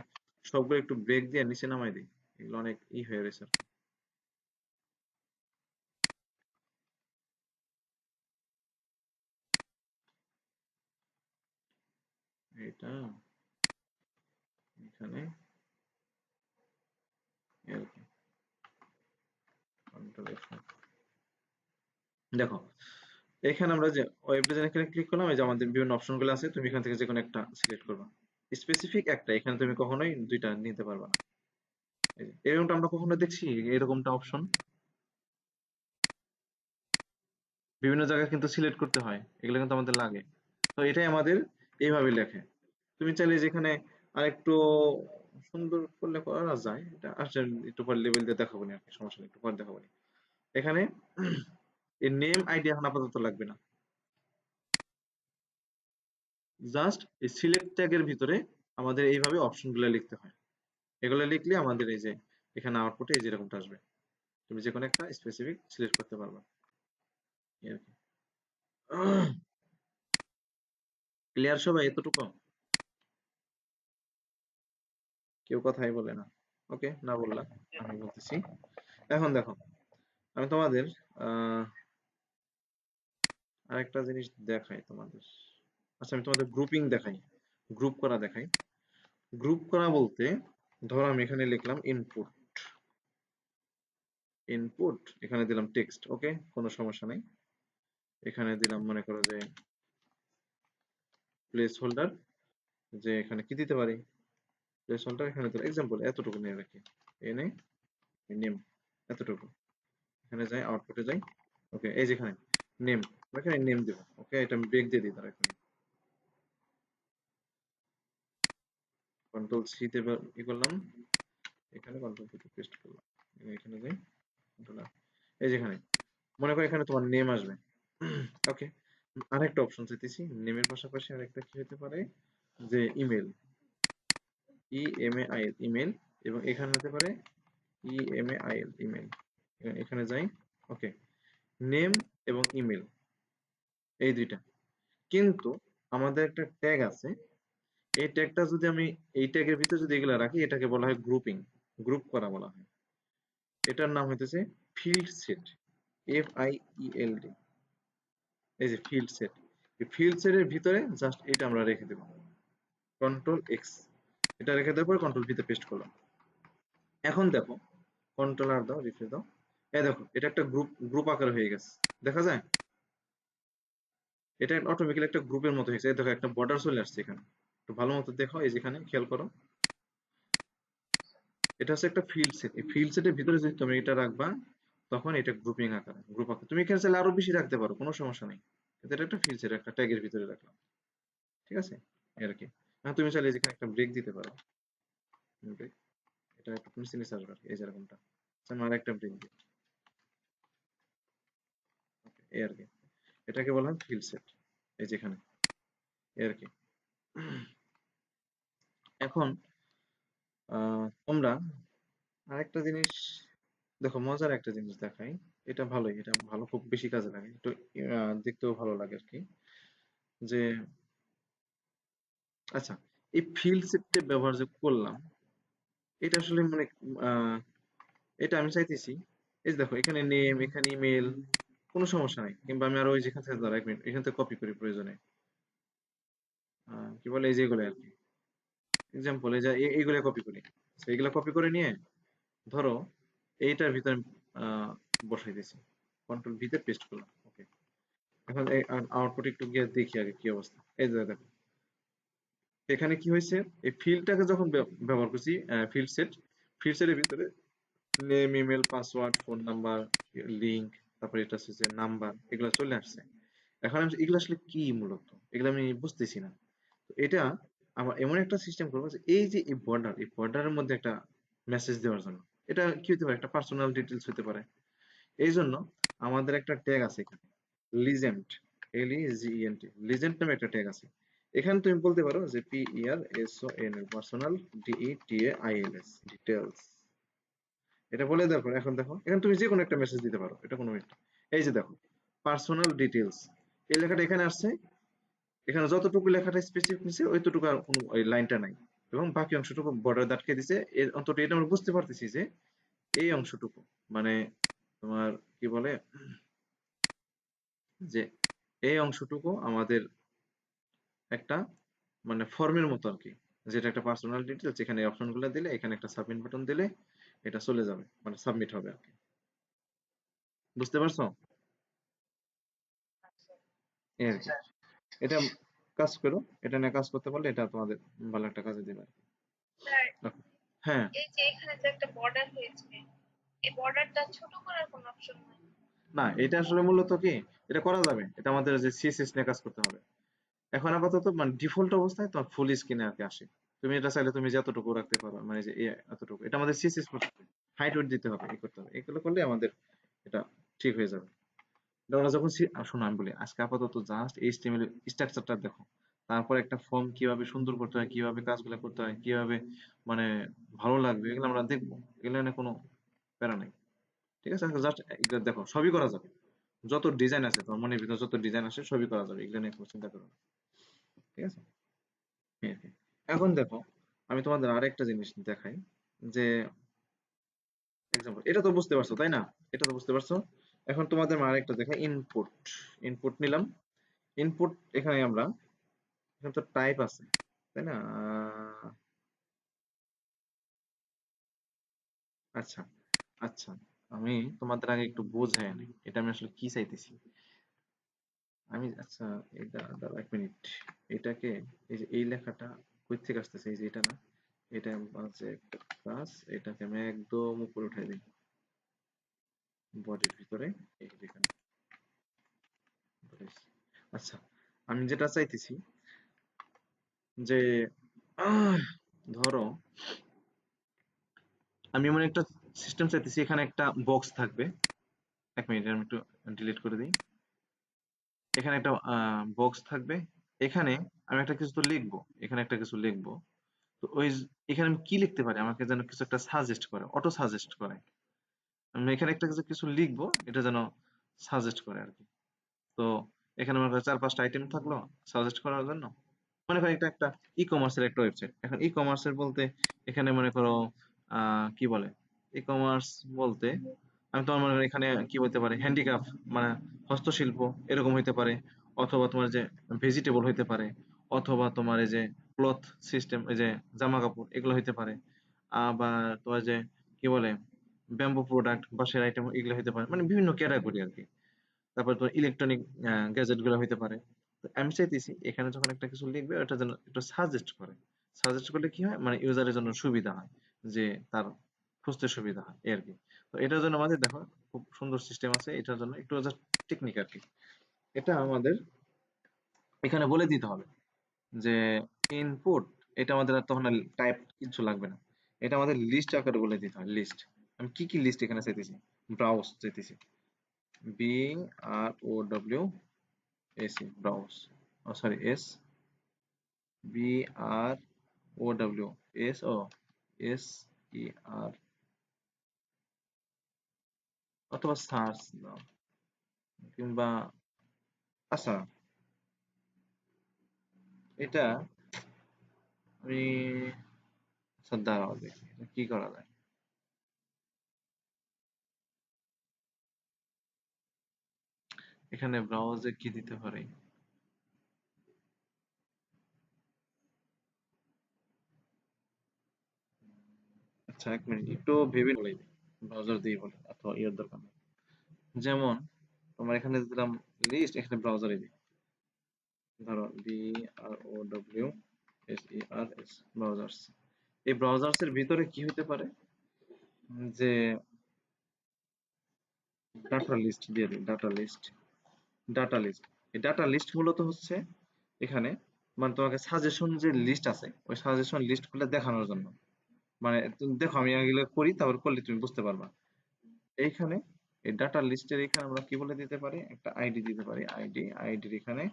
সবগুলো একটু ব্রেক দিয়ে নিচে নামাই দিই, এগুলো অনেক হয়ে রয়েছে আর কি। এটা এখানে এই আর কি, Control F9। দেখো এখানে আমরা যে ওয়েব ডিজাইন এখানে ক্লিক করলাম, এই যে আমাদের বিভিন্ন অপশন গুলো আছে, তুমি এখান থেকে যে কোনো একটা সিলেক্ট করবা, স্পেসিফিক একটা, এখানে তুমি কখনোই দুইটা নিতে পারবা না। এই যে, এরকমটা আমরা কখনো দেখছি, এরকমটা অপশন বিভিন্ন জায়গায় কিন্তু সিলেক্ট করতে হয়, এগুলো কিন্তু আমাদের লাগে। তো এটাই আমাদের এইভাবে লেখে। তুমি চাইলে যেখানে আরেকটু সুন্দর করলে করা যায়, এটা আসলে একটু পরে লেভেল দিয়ে দেখাবো না আর কি, সমস্যা নেই, একটু পরে দেখাবো না। এখানে এই নেম আইডি এখন আপাতত লাগবে না, জাস্ট এই সিলেক্ট ট্যাগের ভিতরে আমাদের এইভাবে অপশনগুলো লিখতে হয়। এগুলো লিখলে আমাদের এই যে এখানে আউটপুটে এই যেরকমটা আসবে, তুমি যে কোনো একটা স্পেসিফিক সিলেক্ট করতে পারবে, এই আর কি। ক্লিয়ার সবাই এতটুকু? কেউ কথাই বলে না, ওকে, না বললাম, আমি বলতেছি। এখন দেখো, আমি তোমাদের আহ আরেকটা জিনিস দেখাই তোমাদের। আচ্ছা, আমি তোমাদের গ্রুপিং দেখাই, গ্রুপ করা দেখাই। গ্রুপ করা বলতে, ধরো আমি এখানে লিখলাম ইনপুট, ইনপুট এখানে দিলাম টেক্সট, ওকে, কোনো সমস্যা নেই। এখানে দিলাম মনে করো যে প্লেস হোল্ডার, যে এখানে কি দিতে পারি, প্লেস হোল্ডার এখানে দিলাম এক্সাম্পল এতটুকু নিয়ে রাখি, এনে নেম এতটুকু, এখানে যাই আউটপুটে যাই, ওকে, এই যেখানে নেম, এখানে নেম দিব, ওকে, এটা আমি ব্রেক দিয়ে দিই, তারা এখানে কন্ট্রোল সি তে ই করলাম, এখানে কন্ট্রোল সি তে পেস্ট করলাম, এখানে যাই কন্ট্রোল আর, এই যেখানে মনে করো এখানে তোমার নেম আসবে, ওকে। আরেকটা অপশন চাইতেছি, নেমের পাশাপাশি আরেকটা কি হতে পারে, যে ইমেল, ইএমএআইএল ইমেল, এবং এখানে হতে পারে ইএমএআইএল ইমেল, এখানে যাই, ওকে, নেম এবং ইমেল, এই দুইটা। কিন্তু আমাদের একটা ট্যাগ আছে, এই ট্যাগটা যদি আমি এই ট্যাগের ভিতরে যদি এগুলা রাখি, এটাকে বলা হয় গ্রুপিং, গ্রুপ করা বলা হয়। এটার নাম হইতেছে ফিল্ড সেট, FIELD, এই যে ফিল্ড সেট। এই ফিল্ড সেটের ভিতরে জাস্ট এটা আমরা রেখে দেব, কন্ট্রোল এক্স, এটা রেখে দেওয়ার পর কন্ট্রোল ভিতে পেস্ট করলাম। এখন দেখো, কন্ট্রোল আর দাও, রিফ্রেশ দাও, এই দেখো এটা একটা গ্রুপ, গ্রুপ আকার হয়ে গেছে, দেখা যায়? এটা অটোমেটিক্যালি একটা গ্রুপের মতো হয়েছে, এই দেখো একটা বর্ডার চলে আসছে এখানে, একটু ভালো মতো দেখো, এই যেখানে খেয়াল করো, এটা হচ্ছে একটা ফিল্ড সেট। এই ফিল্ড সেটের ভিতরে যদি তুমি এটা রাখবা, তখন এটা গ্রুপিং আকারে, গ্রুপ আকার, তুমি এখানে চাইলে আরো বেশি রাখতে পারো, কোনো সমস্যা নেই, কিন্তু এটা একটা ফিল্ড সেট, একটা ট্যাগের ভিতরে রাখলাম, ঠিক আছে, এই আর কি। এখন তুমি চাইলে যেখানে একটা ব্রেক দিতে পারো, ব্রেক, এটা একটু নিচে নিচে আসবে আর কি, এই যেরকমটা, আমি আর একটা ব্রেক দিই, okay, এই আর কি, এটাকে বলা হয় ফিল্ড সেট, এই যেখানে, এই আর কি। এখন তোমরা আরেকটা জিনিস দেখো, মজার একটা জিনিস দেখাই, এটা ভালোই, এটা ভালো, খুব বেশি কাজে লাগে, একটু দেখতেও ভালো লাগে আর কি, যে আচ্ছা, এই ফিল্ড সেটটা ব্যবহার যে করলাম, এটা আসলে মানে আহ, এটা আমি চাইতেছি, এই যে দেখো এখানে নেম, এখানে ইমেল, কোনো সমস্যা নাই, কিংবা আমি আরো ওই যেখান থেকে দাঁড়া 1 মিনিট, এখান থেকে কপি করি প্রয়োজনে, কি বলে এই যে এগুলো আর কি, এক্সাম্পল এই যে এইগুলো কপি করি, এইগুলো কপি করে নিয়ে ধরো এইটার ভিতরে বসাই দিয়েছি, কন্ট্রোল ভিতে পেস্ট করলাম, ওকে। এখন আউটপুট একটু গিয়ে দেখি আগে কি অবস্থা, এই যে দেখো এখানে কি হয়েছে, এই ফিল্ডটাকে যখন ব্যবহার করছি, ফিল্ড সেট, ফিল্ড সেটের ভিতরে name, email, password, phone number, link, তারপরে এটা হচ্ছে যে নাম্বার, এগুলো চলে আসছে। এখন আমি এগুলো আসলে কি মূলত, এগুলো আমি বুঝতেছি না। তো এটা আমার এমন একটা সিস্টেম করবো যে এই যে এই বর্ডার, এই বর্ডারের মধ্যে একটা মেসেজ দেওয়ার জন্য, এটা কি হতে পারে, একটা পার্সোনাল ডিটেলস হতে পারে। এই জন্য আমাদের একটা ট্যাগ আছে এখানে, লিজেন্ড, LEGENT, লিজেন্ড নামে একটা ট্যাগ আছে। এখানে তুমি বলতে পারো যে PERSON, পার্সোনাল, DETAILS, ডিটেলস, এটা বলে দেখো। এখন দেখো এখানে তুমি যে কোনো একটা মেসেজ দিতে পারো, এটা কোনো একটা, এই যে দেখো পার্সোনাল ডিটেলস, এই লেখাটা এখানে আসছে, এখানে যতটুকু লেখাটা স্পেসিফিক নিছে ওইটুকু, আর কোনো ওই লাইনটা নাই, এবং বাকি অংশটুকু বর্ডার দাটকে দিছে, এর অন্তত এটা আমরা বুঝতে পারতেছি যে এই অংশটুকু মানে তোমার কি বলে, যে এই অংশটুকু আমাদের একটা মানে ফর্মের মতো আর কি, যেটা একটা পার্সোনাল ডিটেলস, যেখানে অপশন গুলো দিলে, এখানে একটা সাবমিট বাটন দিলে এটা চলে যাবে, মানে সাবমিট হবে আর কি, বুঝতে পারছো? আচ্ছা। এই আর কি, এটা কাজ করো, এটা নিয়ে কাজ করতে পারলে এটা তোমাদের ভালো একটা কাজে দিবে আর কি। Sir, Okay. হ্যাঁ, এই যে এখানে যে একটা বর্ডার হয়েছে, এই বর্ডারটা ছোট করার কোনো অপশন নাই? না, এটা আসলে মূলত কি, এটা করা যাবে, এটা আমাদের যে সিএসএস নিয়ে কাজ করতে হবে। এখন আপাতত মানে ডিফল্ট অবস্থায় তোমার ফুল স্ক্রিনে আর কি আসে। তুমি এটা চাইলে তুমি যতটুকু রাখতে পারো, মানে যে এতটুকু, এটা আমাদের সিএসএস করতে হবে, হাইট ওয়েট দিতে হবে, এই করতে হবে, এগুলো করলে আমাদের এটা ঠিক হয়ে যাবে। এটা ওরা যখন শোনো আমি বলি, আজকে আপাতত জাস্ট এইচটিএমএল স্ট্রাকচারটা দেখো, তারপর একটা ফর্ম কিভাবে সুন্দর করতে হয়, কিভাবে কাজগুলো করতে হয়, কিভাবে মানে ভালো লাগবে, এগুলো আমরা দেখবো, এগুলো নিয়ে কোনো প্যারা নাই। ঠিক আছে, জাস্ট এগুলো দেখো, সবই করা যাবে। যত ডিজাইন আছে তোমার মনের ভিতরে, যত ডিজাইন আছে সবই করা যাবে, এগুলো নিয়ে কোনো চিন্তা করো না। ঠিক আছে, এই আর কি। এখন দেখো, আমি তোমাদের আরেকটা জিনিস দেখাই, যে এক্সাম্পল, এটা তো বুঝতে পারছো তাই না, এটা তো বুঝতে পারছো। এখন তোমাদের আমি আরেকটা দেখাই, ইনপুট। ইনপুট নিলাম, ইনপুট, এখানে আমরা, এখানে তো টাইপ আছে তাই না, আচ্ছা, আচ্ছা, আমি তোমাদের আগে একটু বোঝাই আনি এটা আমি আসলে কি চাইতেছি। আমি, আচ্ছা, এটা দাঁড়াও 1 মিনিট, এটাকে, এই যে এই লেখাটা কই থেকে আসতেছে, এই যে এটা না, এটা আছে একটা ক্লাস, এটাকে আমি একদম উপরে উঠাই দিই, বডির ভিতরে, এই যেখানে bodies। আচ্ছা, আমি যেটা চাইতেছি যে আহ, ধরো আমি এমন একটা সিস্টেম চাইতেছি, এখানে একটা বক্স থাকবে। 1 মিনিট, আমি একটু ডিলিট করে দিই। এখানে একটা বক্স থাকবে, এখানে আমি একটা কিছু তো লিখবো, এখানে একটা কিছু লিখবো। তো এখানে আমি কি লিখতে পারি, আমাকে যেন কিছু একটা সাজেস্ট করে, অটো সাজেস্ট করে। আমি এখানে একটা কিছু কিছু লিখবো, এটা যেন সাজেস্ট করে আর কি। তো এখানে মনে করো 4-5টা আইটেম থাকলো সাজেস্ট করার জন্য। মনে করো এটা একটা ই কমার্সের একটা ওয়েবসাইট, এখন ই কমার্সের বলতে এখানে মনে করো কি বলে, ই কমার্স বলতে আমি তোমার মনে করো এখানে কি বলতে পারে, হ্যান্ডিক্রাফট, মানে হস্তশিল্প, এরকম হইতে পারে, অথবা তোমার যে ভেজিটেবল হইতে পারে, অথবা তোমার এই যে ক্লথ সিস্টেম, এই যে জামা কাপড়, এগুলো হইতে পারে। আবার তোমার যে কি বলে, ব্যাম্বু প্রোডাক্ট, বাঁশের আইটেম, এগুলো হইতে পারে, মানে বিভিন্ন ক্যাটাগরি আর কি। তারপর তোমার ইলেকট্রনিক গ্যাজেট গুলো হইতে পারে। তো আমি চাইতেছি এখানে যখন একটা কিছু লিখবে, ওটা যেন একটু সাজেস্ট করে। সাজেস্ট করলে কি হয়, মানে ইউজারের জন্য সুবিধা হয়, যে তার খুঁজতে সুবিধা হয়, এই আর কি। তো এটার জন্য আমাদের দেখো খুব সুন্দর সিস্টেম আছে, এটার জন্য একটু জাস্ট টেকনিক আর কি। এটা আমাদের এখানে বলে দিতে হবে যে ইনপুট, এটা আমাদের আর তখন টাইপ কিছু লাগবে না, এটা আমাদের লিস্ট আকারে বলে দিতে হয়, লিস্ট। আমি কি কি লিস্ট এখানে চাইতেছি, ব্রাউজ চাইতেছি, B R O W S E, browse, oh sorry, S, B R O W S, O S E R, অথবা সার্চ দাও, কিংবা, আচ্ছা, এটা আমি, আচ্ছা দাঁড়াও দেখি এটা কি করা যায়। এখানে ব্রাউজে কি দিতে পারি, আচ্ছা 1 মিনিট একটু ভেবে বলে দিই, ব্রাউজার দিয়ে বলে অথবা ইয়ের দরকার নেই। যেমন তোমার এখানে দিলাম লিস্ট, এখানে ব্রাউজারে দিই, ধরো B R O W S E আর এস, ব্রাউজার্স। এই ব্রাউজার্স এর ভিতরে কি হতে পারে, যে ডাটা লিস্ট দিয়ে দিই, ডাটা লিস্ট, ডাটা লিস্ট। এই ডাটা লিস্ট মূলত হচ্ছে এখানে, মানে তোমাকে সাজেশন যে লিস্ট আছে, ওই সাজেশন লিস্ট গুলো দেখানোর জন্য। মানে তুমি দেখো আমি এগুলো করি, তারপর করলে তুমি বুঝতে পারবা। এইখানে এই ডাটা লিস্টের এখানে আমরা কি বলে দিতে পারি, একটা আইডি দিতে পারি, আইডি, আইডির এখানে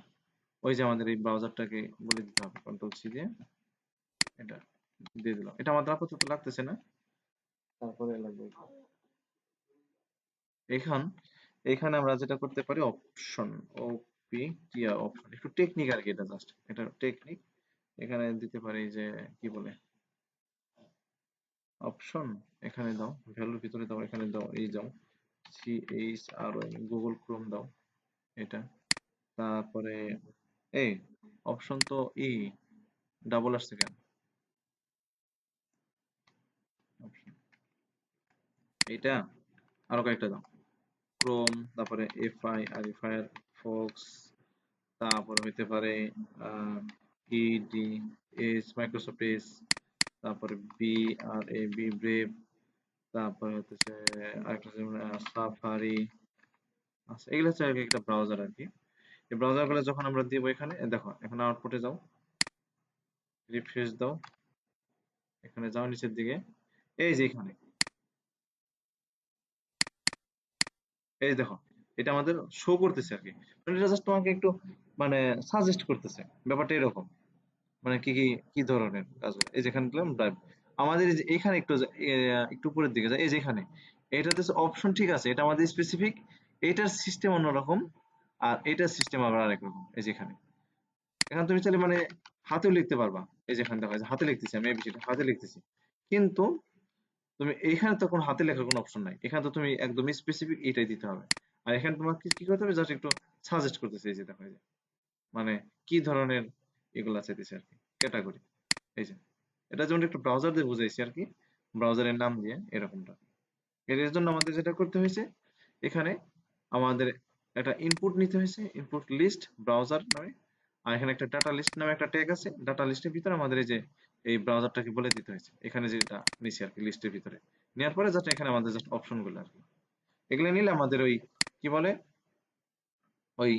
ওই যে আমাদের এই ব্রাউজারটাকে বলে দিতে হবে, কন্ট্রোল সি দিয়ে এটা দিয়ে দিলাম। এটা আমাদের আপাতত লাগতেছে না, তারপরে লাগবে। এখন এখানে আমরা যেটা করতে পারি, অপশন, ওপি টিআর, অপশন, একটু টেকনিক আর কি, এটা জাস্ট এটা টেকনিক। এখানে দিতে পারি যে কি বলে, অপশন, এখানে দাও, ভ্যালুর ভিতরে দাও, এখানে দাও, এই দাও, গুগল ক্রোম দাও, এটা। তারপরে এই অপশন তো ডাবল আসছে কেন, অপশন, এইটা, আরো কয়েকটা দাও, ক্রোম, তারপরে এফআই আর ফায়ারফক্স, তারপরে হইতে পারে ইডি এস, মাইক্রোসফট এস, তারপরে B R A B, brave, তারপরে হচ্ছে আরেকটা সাফারি, আচ্ছা, এগুলো হচ্ছে আর কি একটা ব্রাউজার আর কি। এই ব্রাউজার গুলো যখন আমরা দিব এখানে, দেখো এখানে আউটপুটে যাও, রিফ্রেশ দাও, এখানে যাও নিচের দিকে, এই যে এখানে, এই দেখো, এটা আমাদের শো করতেছে আর কি। মানে এটা জাস্ট তোমাকে একটু মানে সাজেস্ট করতেছে, ব্যাপারটা এরকম। মানে কি কি কি ধরনের কাজগুলো, এই যেখানে দিলাম ড্রাইভ, আমাদের এই যে এখানে একটু একটু উপরের দিকে যায়, এই যে এখানে এটাতে অপশন ঠিক আছে, এটা আমাদের স্পেসিফিক, এটার সিস্টেম অন্যরকম, আর এটার সিস্টেম আবার আরেক রকম। এই যে এখানে, এখানে তুমি চাইলে মানে হাতেও লিখতে পারবা। এই যে এখানে দেখা যায় হাতে লিখতেছি, আমি এবিসিটা হাতে লিখতেছি, কিন্তু তুমি এইখানে তো কোনো হাতে লেখার কোনো অপশন নাই, এখানে তো তুমি একদম স্পেসিফিক এটাই দিতে হবে। আর এখানে তোমাকে কি কি করতে হবে, জাস্ট একটু সাজেস্ট করতেছে, এই যে দেখো, এই যে মানে কি ধরনের এগুলা চাইতেছে আর কি, ক্যাটাগরি। এই যে এটা যেমন একটু ব্রাউজার দিয়ে বুঝাইছি আর কি, ব্রাউজারের নাম দিয়ে এরকমটা। এর জন্য আমাদের যেটা করতে হয়েছে, এখানে আমাদের একটা ইনপুট নিতে হয়েছে, ইনপুট লিস্ট ব্রাউজার নামে। আর এখানে একটা ডাটা লিস্ট নামে একটা ট্যাগ আছে, ডাটা লিস্টের ভিতরে আমাদের এই যে এই ব্রাউজারটাকে বলে দিতে হয়েছে, এখানে যেটা নিছি আর কি লিস্টের ভিতরে। নেওয়ার পরে জাস্ট এখানে আমাদের জাস্ট অপশন গুলো আর কি, এগুলো নিলে আমাদের ওই কি বলে ওই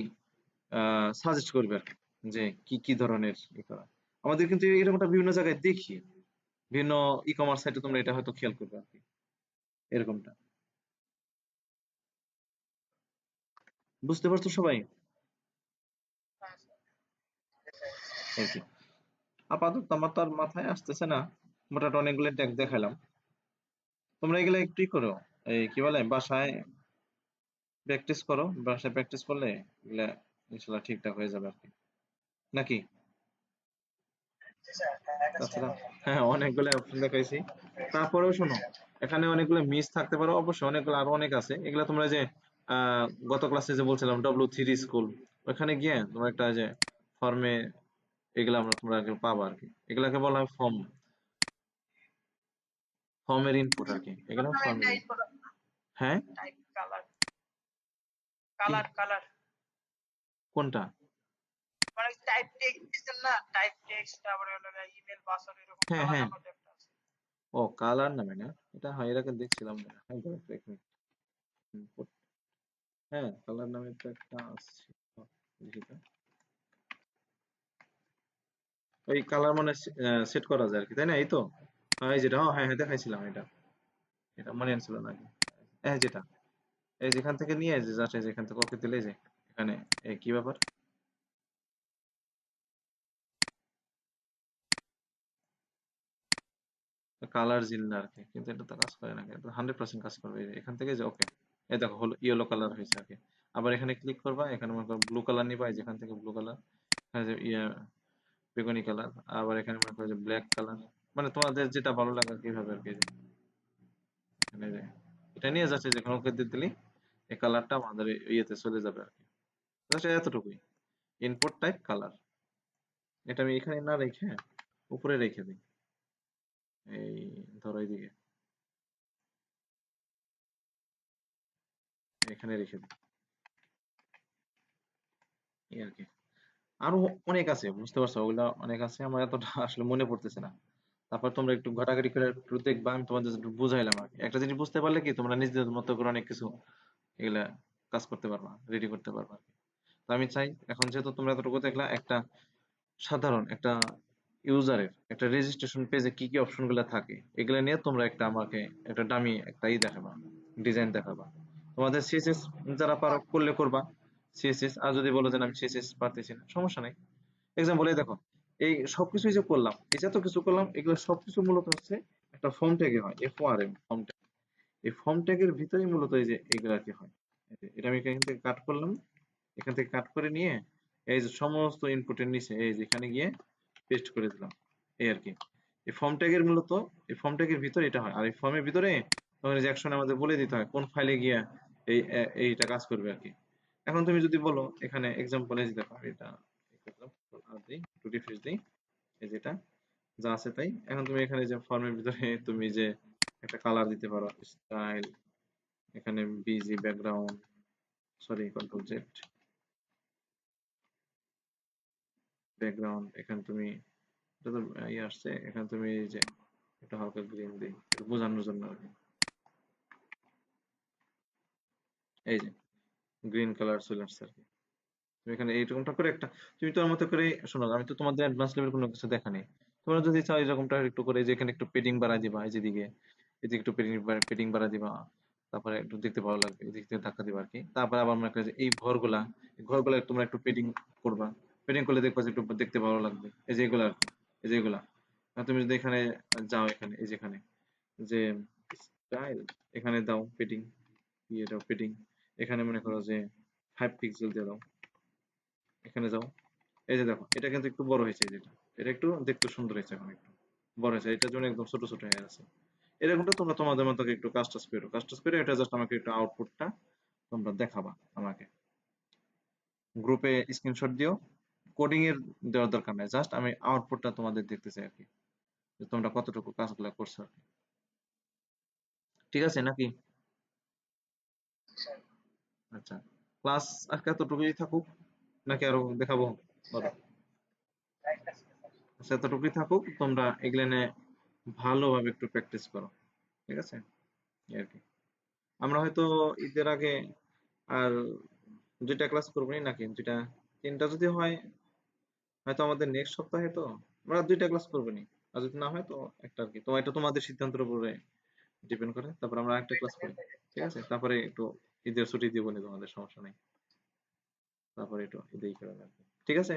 সাজেস্ট করবে আর কি, যে কি কি ধরনের ই করা। আমাদের কিন্তু এরকমটা বিভিন্ন জায়গায় দেখি, বিভিন্ন ই কমার্স সাইটে তোমরা এটা হয়তো খেয়াল করবে আর কি, এরকমটা। বুঝতে পারছো সবাই? হ্যাঁ স্যার। এই কি আপাতত আমার তো আর মাথায় আসতেছে না, মোটামুটি অনেকগুলো ট্যাগ দেখালাম। তোমরা এগুলা একটুই করো, এই কি বলে বাসায় প্র্যাকটিস করো, বাসায় প্র্যাকটিস করলে এগুলা ইনশাল্লাহ ঠিকঠাক হয়ে যাবে আর কি, নাকি? জি স্যার, হ্যাঁ কাজ তাছাড়া করবো। হ্যাঁ, অনেকগুলো অপশন দেখাইছি। তারপরেও শোনো, এখানে অনেকগুলো মিস থাকতে পারো অবশ্যই, অনেকগুলো আরো অনেক আছে। এগুলা তোমরা যে গত ক্লাসে যে বলছিলাম W3 স্কুল, ওখানে গিয়ে তোমরা একটা যে ফর্মে এগুলা তোমরা আগে পাবা আর কি, এগুলাকে বলা হয় ফর্ম, ফর্মের ইনপুট আর কি, এগুলো ফর্মের টাইপ ইনপুট। করা, হ্যাঁ, টাইপ কালার, কি কালার কালার, কোনটা? মানে টাইপ টেক্সট দিচ্ছেন না, টাইপ টেক্সট, তারপরে হলো ইমেল পাসওয়ার্ড, এরকম হ্যাঁ কালার হ্যাঁ, নাম্বার একটা আছে। ও কালার নামে না, এটা হয় এর আগে দেখছিলাম মনে হয়, দাঁড়াও একটু, এক মিনিট। হ্যাঁ, কালার নামে তো একটা আছে, দেখি তো। ওই কালার মানে সেট করা যায় আর কি, তাই না? এই তো, হ্যাঁ এই যেটা, হ্যাঁ হ্যাঁ দেখাইছিলাম এটা, এটা মনে ছিল না আগে। হ্যাঁ যেটা, এই যেখান থেকে নিয়ে যে জাস্ট যেখান থেকে ওকে দিলে যে এখানে, এই কি ব্যাপার, কালার জিল্লা আর কি, কিন্তু এটা তো কাজ করে না, এটা 100% কাজ করবে। এই যে এখান থেকে যে ওকে, এই দেখো হলো ইয়েলো কালার হয়েছে আর কি। আবার এখানে ক্লিক করবা, এখানে মনে করো ব্লু কালার নিবা, এই যেখান থেকে ব্লু কালার, এখানে যে বেগুনি কালার, আবার এখানে মনে করো যে ব্ল্যাক কালার, মানে তোমাদের যেটা ভালো লাগে আর কি, এইভাবে আর কি। এই যে এখানে যে এটা নিয়ে যাচ্ছে, যেখানে ওকে দিয়ে দিলি এই কালারটা আমাদের ইয়েতে চলে যাবে আর কি। জাস্ট এতটুকুই, ইনপুট টাইপ কালার। এটা আমি এখানে না রেখে উপরে রেখে দিই, এই ধরো এইদিকে এখানে রেখে দিই, এই আর কি। আরো অনেক আছে, বুঝতে পারছো, ওগুলা অনেক আছে, আমার এতটা আসলে মনে পড়তেছে না। তারপর তোমরা একটু ঘাটাঘাটি করে একটু দেখবা, আমি তোমাদের একটু বুঝাইলাম আর কি। একটা জিনিস বুঝতে পারলে কি তোমরা নিজেদের মতো করে অনেক কিছু এগুলা কাজ করতে পারবা, রেডি করতে পারবা আর কি। তো আমি চাই এখন যেহেতু তোমরা এতটুকু দেখলা, একটা সাধারণ একটা ইউজারের একটা রেজিস্ট্রেশন পেজে কি কি অপশন গুলা থাকে এগুলা নিয়ে তোমরা একটা আমাকে একটা ডামি একটা দেখাবা, ডিজাইন দেখাবা। তোমাদের সিএসএস যারা পারো করলে করবা, সিএসএস। আর যদি বলো যে না, আমি সিএসএস পারতেছি না, সমস্যা নাই। এক্সাম্পল এই দেখো, এই সবকিছু যে করলাম, এই যে এত কিছু করলাম, এগুলো সবকিছু মূলত হচ্ছে একটা ফর্ম ট্যাগে হয়, FORM ফর্ম ট্যাগ। এই ফর্ম ট্যাগের ভিতরেই মূলত এই যে এগুলা কি হয়। এই যে এটা আমি এখান থেকে কাট করলাম, এখান থেকে কাট করে নিয়ে এই যে সমস্ত ইনপুটের নিচে এই যে এখানে গিয়ে পেস্ট করে দিলাম, এই আর কি। এই ফর্ম ট্যাগের মূলত, এই ফর্ম ট্যাগের ভিতরে এটা হয়। আর এই ফর্মের ভিতরে তখন যে অ্যাকশন আমাদের বলে দিতে হয় কোন ফাইলে গিয়ে এইটা কাজ করবে আর কি। এখন তুমি যদি বলো এখানে এক্সাম্পল, এই যে দেখো আমি এটা একটু রিফ্রেশ দিই, এই যেটা যা আছে তাই। এখন তুমি এখানে যে ফর্মের ভিতরে তুমি যে একটা কালার দিতে পারো, স্টাইল, এখানে busy background, sorry control Z, background, এখানে তুমি এটা তো ইয়ে আসছে, এখানে তুমি এই যে একটু হালকা গ্রিন দিই একটু বোঝানোর জন্য আর কি। এই যে গ্রিন কালার চলে আসছে আর কি। তুমি এখানে এইরকমটা করে একটা, তুমি তোমার মতো করে, শোনো আমি তো তোমাদের অ্যাডভান্স লেভেল কোনো কিছু দেখা নেই। তোমরা যদি চাও এরকমটা একটু করে, যে এখানে একটু পেডিং বাড়ায় দিবা, এই যেদিকে এদিকে একটু পেডিং বাড়ায় দিবা, তারপরে একটু দেখতে ভালো লাগবে, এদিক থেকে ধাক্কা দিবা আর কি। তারপরে আবার মনে করো যে এই ঘরগুলা তোমরা একটু পেডিং করবা। পেডিং করলে দেখবা যে একটু দেখতে ভালো লাগবে, এই যে এগুলা আর কি, এই যে এগুলা। আর তুমি যদি এখানে যাও, এখানে এই যেখানে যে স্টাইল, এখানে দাও পেডিং, ইয়ে দাও পেডিং, এখানে মনে করো যে 5 পিক্সেল দিয়ে দাও, এখানে যাও, এই যে দেখো এটা কিন্তু একটু বড় হয়েছে, যেটা এটা একটু দেখতে সুন্দর হয়েছে, এখন একটু বড় হয়েছে, এটার জন্য একদম ছোট ছোট হয়ে আছে। এরকমটা তোমরা তোমাদের মতো করে একটু কাজ করো, এটা জাস্ট আমাকে একটু আউটপুটটা তোমরা দেখাবা আমাকে, গ্রুপে স্ক্রিনশট দিও। কোডিং এর দেওয়ার দরকার নাই, জাস্ট আমি আউটপুটটা তোমাদের দেখতে চাই আর কি, যে তোমরা কতটুকু কাজগুলো করছো আর কি। ঠিক আছে নাকি? স্যার আচ্ছা, ক্লাস আজকে এতটুকুই থাকুক, নাকি আরো দেখাবো? বলো। একটা ছিল স্যার। আচ্ছা, এতটুকুই থাকুক, তোমরা এগুলো ভালোভাবে একটু প্র্যাকটিস করো, ঠিক আছে? এই আর কি। আমরা হয়তো ঈদের আগে আর 2টা ক্লাস করবো নি, নাকি 2টা 3টা যদি হয়, হয়তো আমাদের নেক্সট সপ্তাহে তো আমরা 2টা ক্লাস করবো নি। আর যদি না হয় তো একটা আর কি, তো এটা তোমাদের সিদ্ধান্তের উপরে ডিপেন্ড করে। তারপর আমরা একটা ক্লাস করি, ঠিক আছে? তারপরে একটু ঈদের ছুটি দিব নি, তোমাদের সমস্যা নেই। তারপরে একটু ঈদেই করে আর কি, ঠিক আছে?